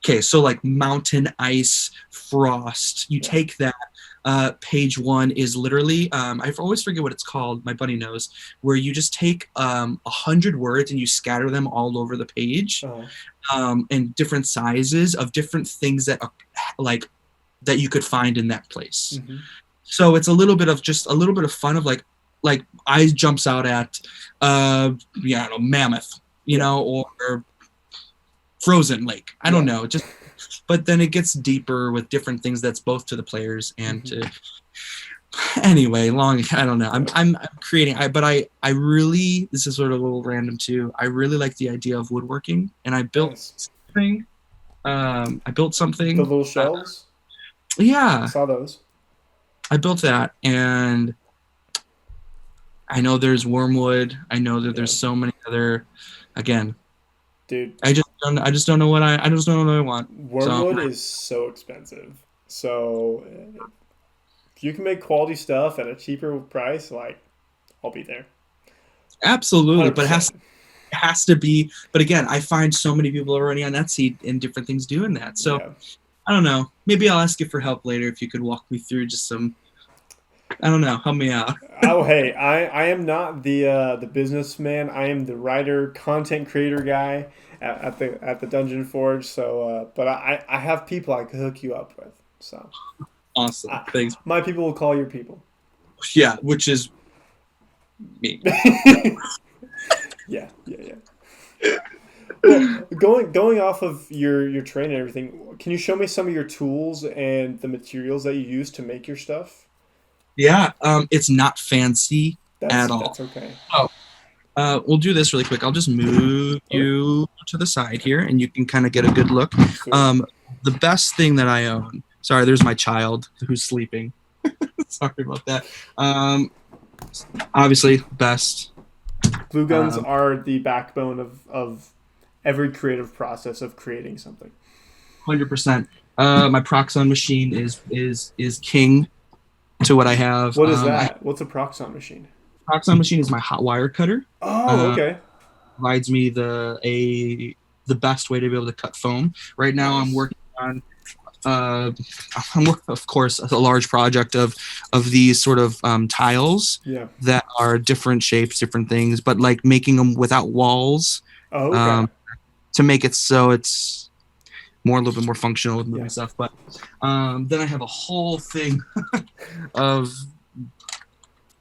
Okay, so like mountain, ice, frost. You Yeah. take that. Page one is literally I always forget what it's called. My buddy knows. Where you just take 100 words and you scatter them all over the page, Uh, in different sizes of different things that are like that you could find in that place. mhm. So it's a little bit of just a little bit of fun of like eyes jumps out at yeah, I don't know, mammoth, Yeah. or frozen lake. I don't Yeah. know. Just but then it gets deeper with different things that's both to the players and Mhm. to anyway, long I don't know. I'm creating but I really this is sort of a little random too. I really like the idea of woodworking and Nice. I built The something little shelves. I yeah, saw those. I built that and I know there's wormwood. I know that Yeah. there's so many other again, Dude, I just don't know what I just don't know what I want. So wormwood is so expensive. So if you can make quality stuff at a cheaper price, like I'll be there. absolutely, but 100%. it has to be. But again, I find so many people already on Etsy and different things doing that. So Yeah. I don't know. Maybe I'll ask you for help later if you could walk me through just some. I don't know. Help me out. Oh hey, I am not the businessman. I am the writer, content creator guy at the Dungeon Forge. So, but I have people I could hook you up with. So, Awesome. I, Thanks. my people will call your people. Yeah, which is me. Yeah, yeah, yeah. Well, going off of your training and everything, can you show me some of your tools and the materials that you use to make your stuff? Yeah. It's not fancy at all. That's okay. Oh, we'll do this really quick. I'll just move Okay, you to the side here, and you can kind of get a good look. sweet. Um, the best thing that I own. Sorry, there's my child who's sleeping. Sorry about that. Obviously, best. Glue guns Um, are the backbone of every creative process of creating something. 100%. My Proxon machine is king to what I have. What is that? What's a Proxon machine? Proxon machine is my hot wire cutter. Oh, Uh, okay. Provides me the best way to be able to cut foam. Right now, Nice. on uh, I'm working, of course, a large project of these sort of tiles Yeah. that are different shapes, different things, but like making them without walls Oh, okay. um, to make it so it's more a little bit more functional with moving Yeah. stuff. But then I have a whole thing of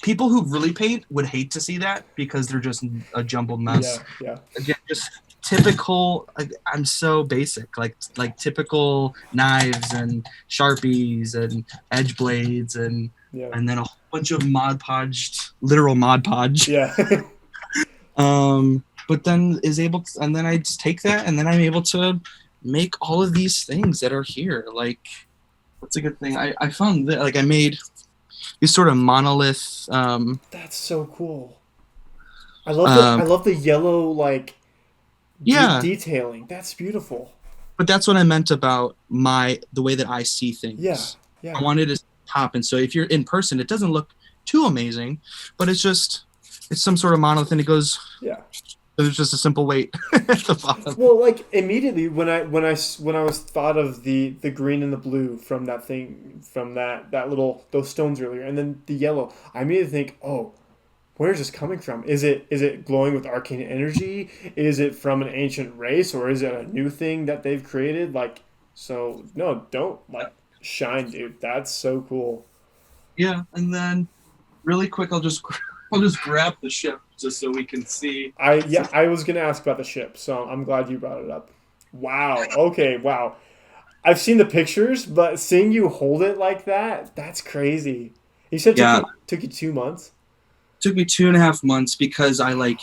people who really paint would hate to see that because they're just a jumbled mess. Yeah. Yeah. Again, just typical. Like, I'm so basic, like typical knives and sharpies and edge blades Yeah. and then a whole bunch of Mod Podged, literal Mod Podge. Yeah. But then and then I just take that and then I'm able to make all of these things that are here. Like, what's a good thing? I found that like I made these sort of monolith. That's so cool. I love the yellow like Yeah, detailing. That's beautiful. but that's what I meant about the way that I see Yeah. things. I Yeah. wanted to pop, and so if you're in person, it doesn't look too amazing, but it's some sort of monolith, and it goes. Yeah. There's just a simple weight at the bottom. Well, like immediately when I was thought of the green and the blue from that thing from that little those stones earlier, and then the yellow, I immediately think, oh, where is this coming from? Is it glowing with arcane energy? Is it from an ancient race, or is it a new thing that they've created? Like, so no, don't like shine, dude. That's so cool. Yeah, and then really quick, I'll just grab the ship just so we can see. I was gonna ask about the ship, so I'm glad you brought it up. Wow. Okay. Wow. I've seen the pictures, but seeing you hold it like that, that's crazy. You said Yeah, took you 2 months. took me 2.5 months because I like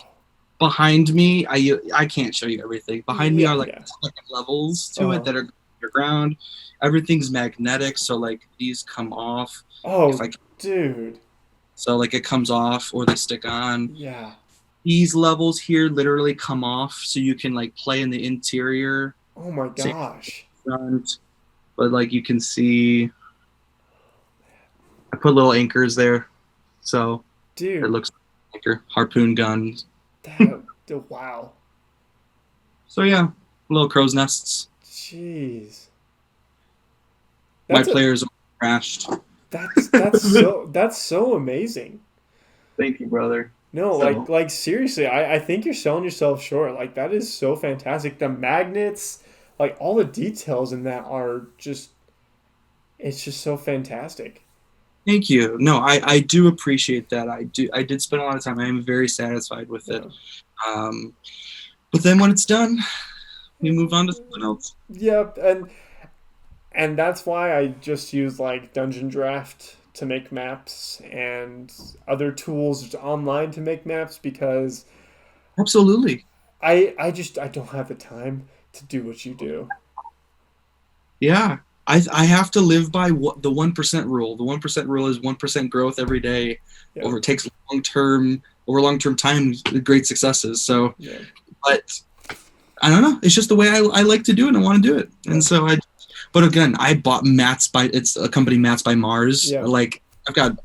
behind me. I can't show you everything. Behind me Yeah, are like yeah. levels to it Uh-huh. that are underground. Everything's magnetic, so like these come off if Oh, I dude. so like it comes off or they stick on. Yeah. These levels here literally come off, so you can like play in the interior, Oh my same gosh. front, but like you can see, I put little anchors there, so it Dude, looks like anchor harpoon guns. that wow. So yeah, little crow's nests. Jeez. My That's a players crashed. that's so amazing. Thank you, brother. No, So like seriously, I think you're selling yourself short. Like that is so fantastic. The magnets, like all the details in that are just it's just so fantastic. thank you. No, I do appreciate that. I did spend a lot of time. I am very satisfied with it. Yeah. Um, but then when it's done, we move on to something else. Yep, and that's why I just use like Dungeon Draft to make maps and other tools online to make maps because Absolutely. I don't have the time to do what you do. Yeah. I have to live by what the 1% rule. The 1% rule is 1% growth every day. Yeah, Over it takes long term time, great successes. So, yeah, but I don't know. It's just the way I like to do it and I want to do it. yeah, And so but again, I bought mats by, it's a company, Mats by Mars. yeah. Like I've got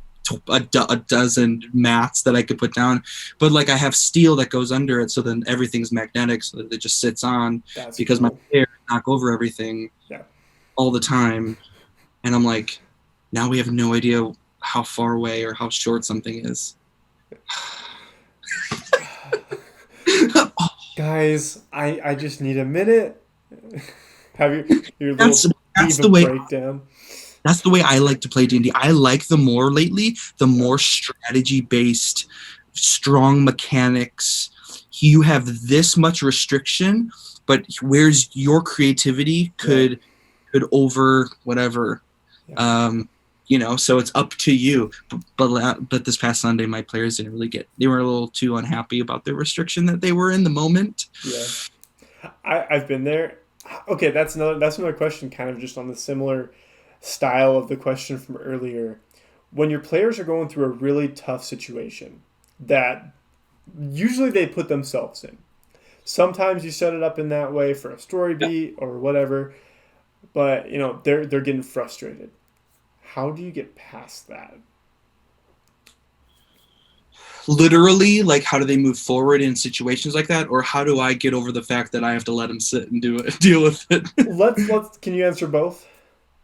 a dozen mats that I could put down, but like I have steel that goes under it. So then everything's magnetic so that it just sits on That's because my cool. hair knock over everything Yeah. all the time. And I'm like, now we have no idea how far away or how short something is. Guys, I just need a minute. Have your that's little that's diva the way breakdown. that's the way I like to play D&D. I like the more lately, the Yeah, more strategy based, strong mechanics. You have this much restriction, but where's your creativity yeah, could over whatever. yeah, Um, so it's up to you. But this past Sunday, my players didn't really they were a little too unhappy about the restriction that they were in the moment. yeah. I've been there. Okay, that's another question, kind of just on the similar style of the question from earlier. When your players are going through a really tough situation that usually they put themselves in. Sometimes you set it up in that way for a story Yeah. beat or whatever, but they're getting frustrated. How do you get past that? Literally, like how do they move forward in situations like that, or how do I get over the fact that I have to let them sit and deal with it? Let's can you answer both?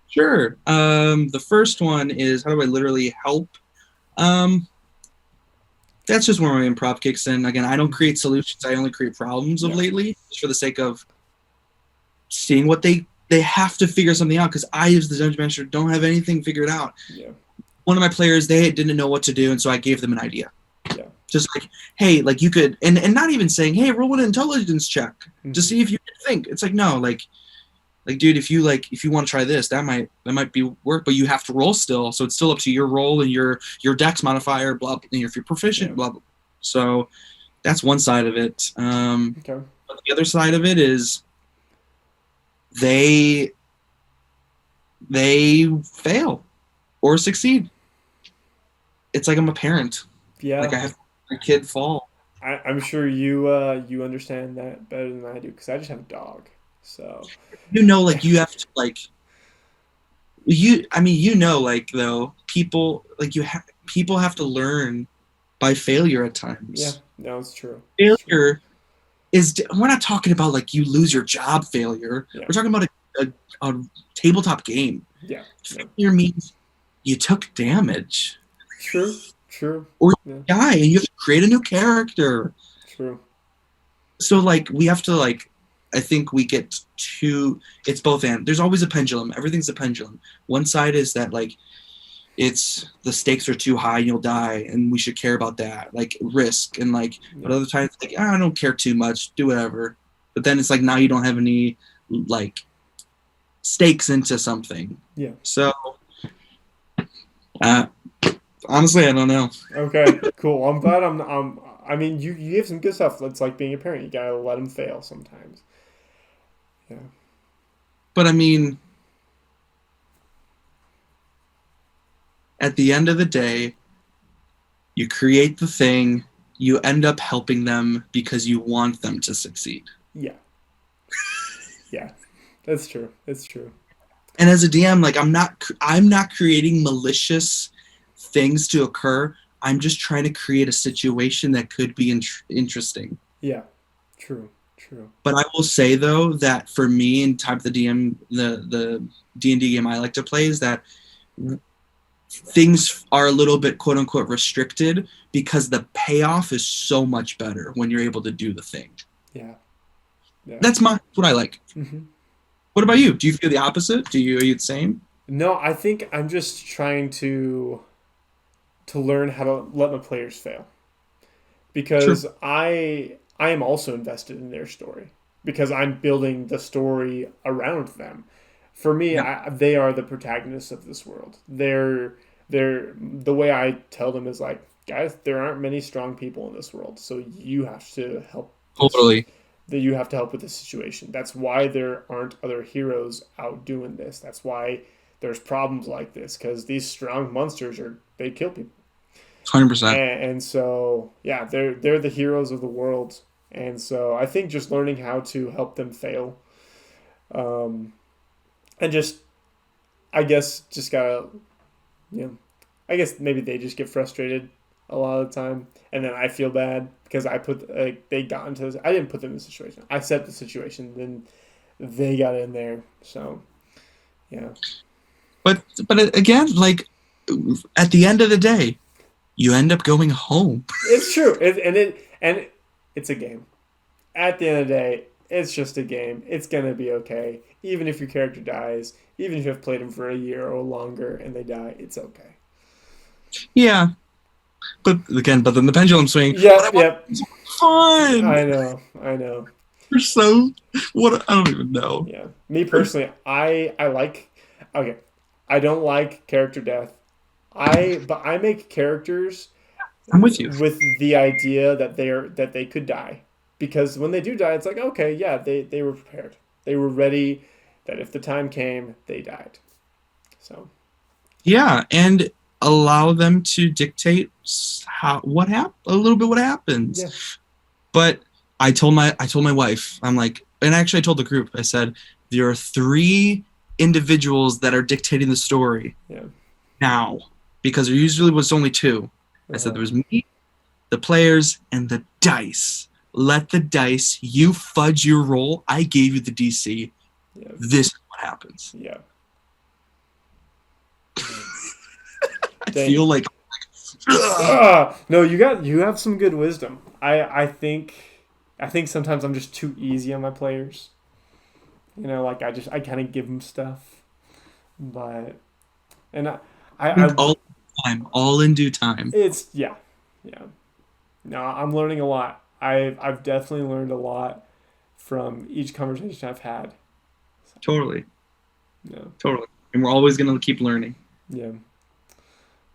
Sure. The first one is how do I literally help? Um, that's just where my improv kicks in. Again, I don't create solutions. I only create problems of Yeah, lately, just for the sake of seeing what they have to figure something out. Because I, as the dungeon master, don't have anything figured out. yeah, One of my players, they didn't know what to do, and so I gave them an idea. yeah. Just like, hey, like you could, and not even saying, hey, roll an intelligence check to Hmm. see if you can think. It's like, no, like dude, if you want to try this, that might be work, but you have to roll still, so it's still up to your roll and your dex modifier, blah, blah, and if you're proficient, Yeah. blah blah. So that's one side of it. Okay. But the other side of it is they they fail or succeed. It's like I'm a parent. Like Yeah. I have my kid fall. I'm sure you understand that better than I do because I just have a dog. So Like you have to like I mean, like though people like people have to learn by failure at yeah, times. no, it's true. It's true. Failure we're not talking about like you lose your job failure. Yeah. We're talking about a tabletop game. Yeah. No. Failure means you took damage True. True. or Yeah. you die and you have to create a new character. True. So like we have to like I think we get to it's both and there's always a pendulum. Everything's a pendulum. One side is that like it's the stakes are too high and you'll die and we should care about that like risk and like but Yeah. other times like I don't care too much, do whatever. But then it's like now you don't have any like stakes into something. Yeah. So uh Honestly, I don't know. Okay, cool. I'm glad I mean, you have some good stuff. It's like being a parent. You gotta let them fail sometimes. Yeah. But I mean, at the end of the day, you create the thing, you end up helping them because you want them to succeed. Yeah. Yeah. That's true. It's true. And as a DM, like I'm not creating malicious things to occur. I'm just trying to create a situation that could be interesting. Yeah. True. True. But I will say though that for me and type of the DM the D&D game I like to play is that things are a little bit quote unquote restricted because the payoff is so much better when you're able to do the thing. Yeah. Yeah. That's what I like. Hmm. What about you? Do you feel the opposite? Are you the same? No, I think I'm just trying to learn how to let my players fail True. because I am also invested in their story because I'm building the story around them. For me, Yeah. they are the protagonists of this world. They're the way I tell them is like, guys, there aren't many strong people in this world, so you have to help this. Totally. That you have to help with this situation. That's why there aren't other heroes out doing this. That's why there's problems like this because these strong monsters they kill people. 100%. And so yeah, they're the heroes of the world. And so I think just learning how to help them fail, um, and just I guess just gotta you know I guess maybe they just get frustrated a lot of the time, and then I feel bad because I put like they got into this. I didn't put them in the situation. I set the situation, then they got in there. So yeah, But again, like at the end of the day, you end up going home. it's true. It's a game. At the end of the day, it's just a game. It's gonna be okay. Even if your character dies, even if you've played them for a year or longer and they die, it's okay. Yeah, but then the pendulum swing. But I Yep, want yep. fun. I know, I know. You're so what? I don't even know. Yeah. Me personally, I like. Okay, I don't like character death. But I make characters I'm with you. with the idea that they could die, because when they do die, it's like okay, yeah, they were prepared. They were ready. That if the time came, they died. So Yeah, and allow them to dictate how what a little bit what happens. yeah, But I told my wife, I'm like, and actually I told the group, I said there are three individuals that are dictating the story yeah. now because there usually was only two. I said Uh-huh. there was me, the players, and the dice. Let the dice. You fudge your roll. I gave you the DC. Yeah, This is what happens. yeah. Yeah. I Dang. feel like No, you have some good wisdom. I think sometimes I'm just too easy on my players. Like I kind of give them stuff, but and I all time, all in due time. it's yeah, yeah. No, I'm learning a lot. I've definitely learned a lot from each conversation I've had. Totally, Yeah, totally. And we're always gonna keep learning. yeah.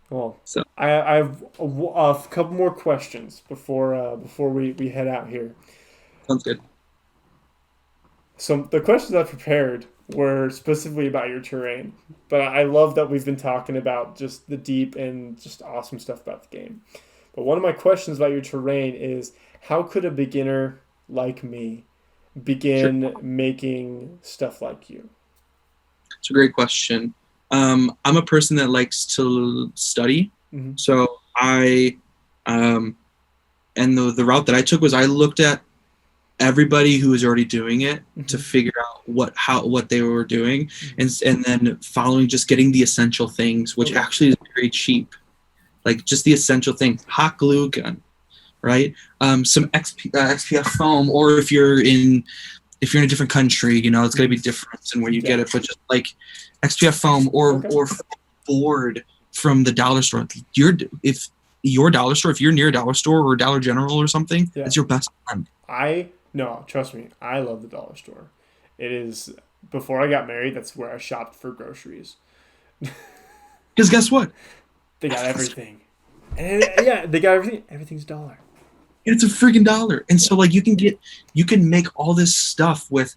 Well, So I have a couple more questions before we head out here. sounds good. So the questions I prepared were specifically about your terrain, but I love that we've been talking about just the deep and just awesome stuff about the game. But one of my questions about your terrain is how could a beginner like me Sure. begin making stuff like you? It's a great question. I'm a person that likes to study, Hmm. so um, and the route that I took was I looked at everybody who was already doing it to Hmm. figure out what they were doing, Hmm. and then following just getting the essential things, which Okay. actually is very cheap, like just the essential things: hot glue gun, right? Some XPF foam, or if you're in a different country, it's going to Hmm. be different in where you get Yeah. it. But just like XPF foam or Okay. board from the dollar store. If your dollar store, if you're near a dollar store or a Dollar General or something, Yeah. that's your best friend. No, trust me, I love the dollar store. It is before I got married, that's where I shopped for groceries. Because guess what? They got everything. And yeah, they got everything. Everything's $1. It's a freaking $1. And so like you can make all this stuff with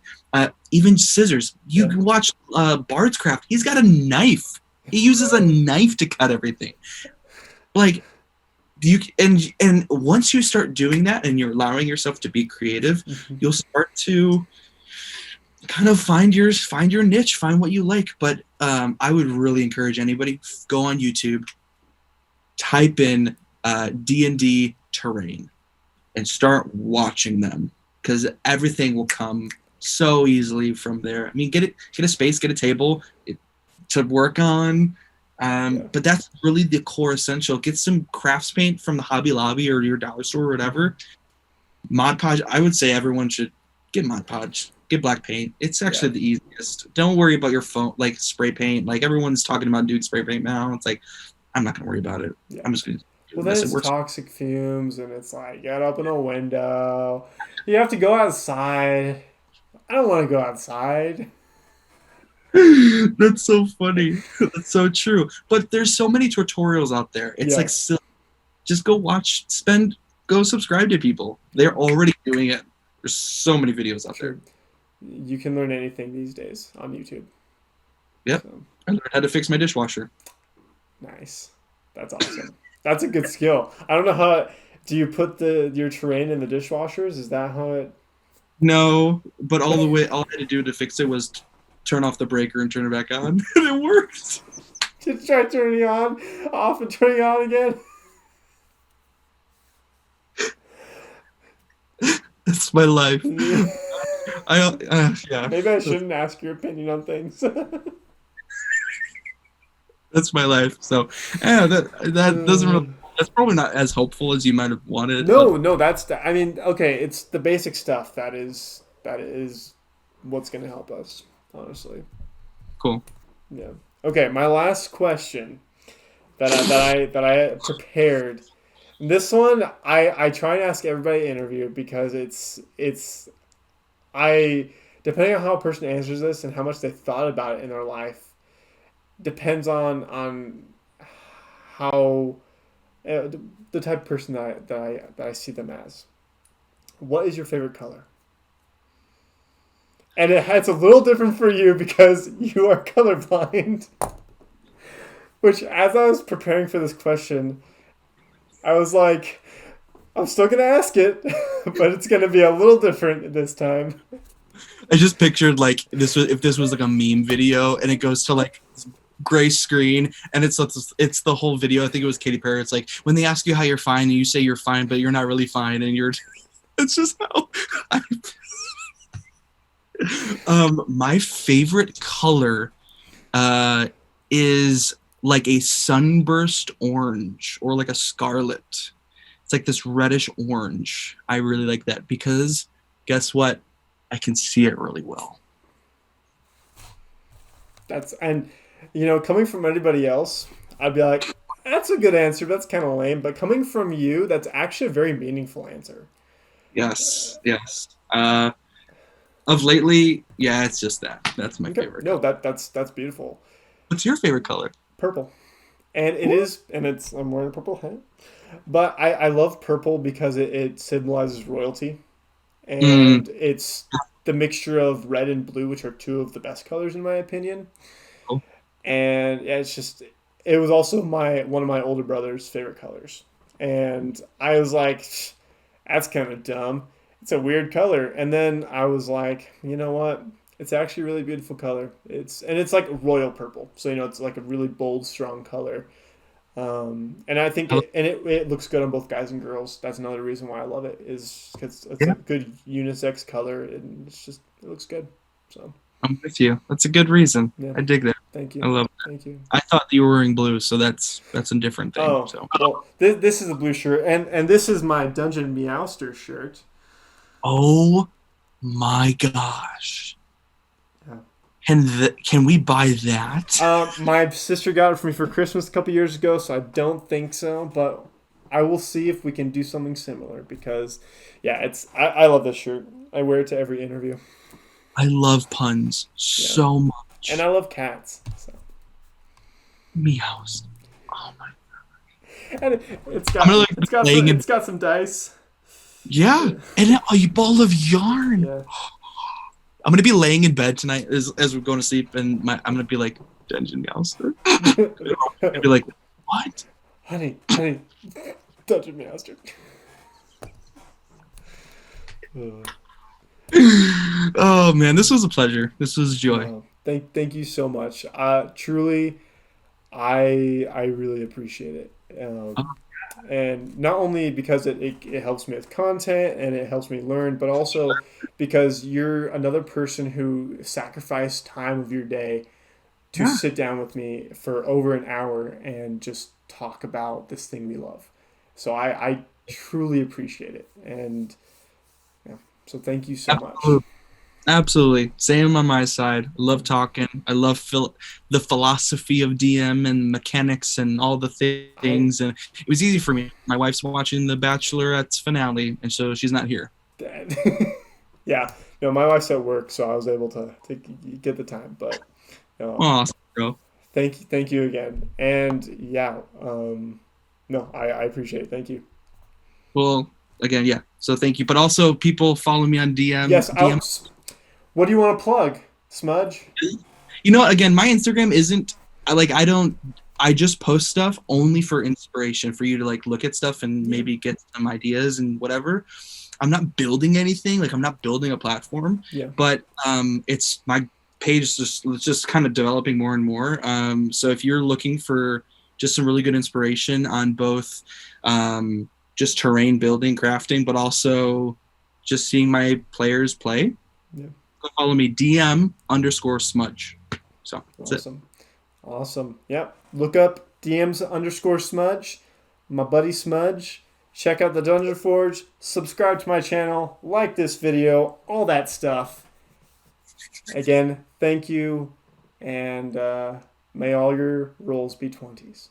even scissors. You can watch Bard's Craft. He's got a knife. He uses a knife to cut everything. Like you and once you start doing that and you're allowing yourself to be creative, you'll start to kind of find your niche, find what you like. But I would really encourage anybody, go on YouTube, type in D&D terrain and start watching them, because everything will come so easily from there. I mean, get a space, get a table to work on. But that's really the core essential. Get some crafts paint from the Hobby Lobby or your dollar store or whatever. Mod Podge, I would say everyone should get Mod Podge. Get black paint. It's actually the easiest. Don't worry about your phone, like spray paint. Like everyone's talking about doing spray paint now. It's like, I'm not gonna worry about it. Yeah. I'm just gonna. Well, then it's toxic fumes, and it's like, you gotta open a window. You have to go outside. I don't want to go outside. That's so funny. That's so true. But there's so many tutorials out there. It's like, just go watch, go subscribe to people. They're already doing it. There's so many videos out there. You can learn anything these days on YouTube. Yep. So. I learned how to fix my dishwasher. Nice. That's awesome. That's a good skill. I don't know how. Do you put your terrain in the dishwashers? Is that how it? No, but all I had to do to fix it was turn off the breaker and turn it back on, and it worked. Did you try turning it off and turning it on again? That's my life. Yeah. Maybe I shouldn't ask your opinion on things. That's my life. So, yeah, that doesn't really. That's probably not as hopeful as you might have wanted. No, that's. I mean, okay, it's the basic stuff that is what's going to help us, honestly. Cool. Yeah. Okay, my last question that I prepared. This one I try and ask everybody in interview, because it's depending on how a person answers this and how much they thought about it in their life, depends on how the type of person that I see them as. What is your favorite color? And it's a little different for you because you are colorblind. Which, as I was preparing for this question, I was like, I'm still going to ask it, but it's going to be a little different this time. I just pictured like if this was like a meme video and it goes to like gray screen and it's the whole video. I think it was Katy Perry. It's like when they ask you how you're fine and you say you're fine, but you're not really fine, and you're. It's just how. My favorite color is like a sunburst orange or like a scarlet. It's like this reddish orange. I really like that because guess what? I can see it really well. Coming from anybody else, I'd be like, that's a good answer. That's kind of lame. But coming from you, that's actually a very meaningful answer. Yes. Of lately, yeah, it's just that. That's my favorite. No, that's beautiful. What's your favorite color? Purple. And I'm wearing a purple hat. But I love purple because it symbolizes royalty. And it's the mixture of red and blue, which are two of the best colors in my opinion. Oh. And yeah, it was also one of my older brother's favorite colors. And I was like, that's kind of dumb. It's a weird color. And then I was like, you know what? It's actually a really beautiful color. It's like royal purple. So, it's like a really bold, strong color. And I think it looks good on both guys and girls. That's another reason why I love it, is because it's a good unisex color, and it looks good. So I'm with you. That's a good reason. Yeah. I dig that. Thank you. I love it. Thank you. I thought you were wearing blue, so that's a different thing. Oh, so. Well, this is a blue shirt, and this is my Dungeon Meowster shirt. Oh my gosh. Can we buy that? My sister got it for me for Christmas a couple years ago, so I don't think so. But I will see if we can do something similar because, yeah, I love this shirt. I wear it to every interview. I love puns so much, and I love cats. So. Meows. Oh my god. And it's I'm gonna laying in. it's got some dice. Yeah, and a ball of yarn. Yeah. I'm gonna be laying in bed tonight as we're going to sleep, and I'm gonna be like Dungeon Master. I'd be like, what? honey, Dungeon Master. Oh man, this was a pleasure. This was joy. Thank you so much. Truly, I really appreciate it. And not only because it helps me with content and it helps me learn, but also because you're another person who sacrificed time of your day to sit down with me for over an hour and just talk about this thing we love. So I truly appreciate it. And yeah, so thank you so much. Absolutely. Same on my side. I love talking. I love the philosophy of DM and mechanics and all the things. And it was easy for me. My wife's watching The Bachelorette's finale, and so she's not here. Yeah. No, my wife's at work, so I was able to get the time. But Awesome, bro. Thank you again. And yeah, no, I appreciate it. Thank you. Well, again, yeah. So thank you. But also, people follow me on DM. Yes. What do you want to plug, Smudge? You know, again, my Instagram isn't. I just post stuff only for inspiration, for you to like look at stuff and maybe get some ideas and whatever. I'm not building anything. Like I'm not building a platform. Yeah. But it's my page is just kind of developing more and more. So if you're looking for just some really good inspiration on both just terrain building, crafting, but also just seeing my players play, go follow me, DM_Smudge. So that's awesome. Awesome. Yep. Look up DMs_Smudge, my buddy Smudge. Check out the Dungeon Forge. Subscribe to my channel. Like this video. All that stuff. Again, thank you. And may all your rolls be 20s.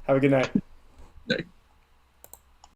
Have a good night.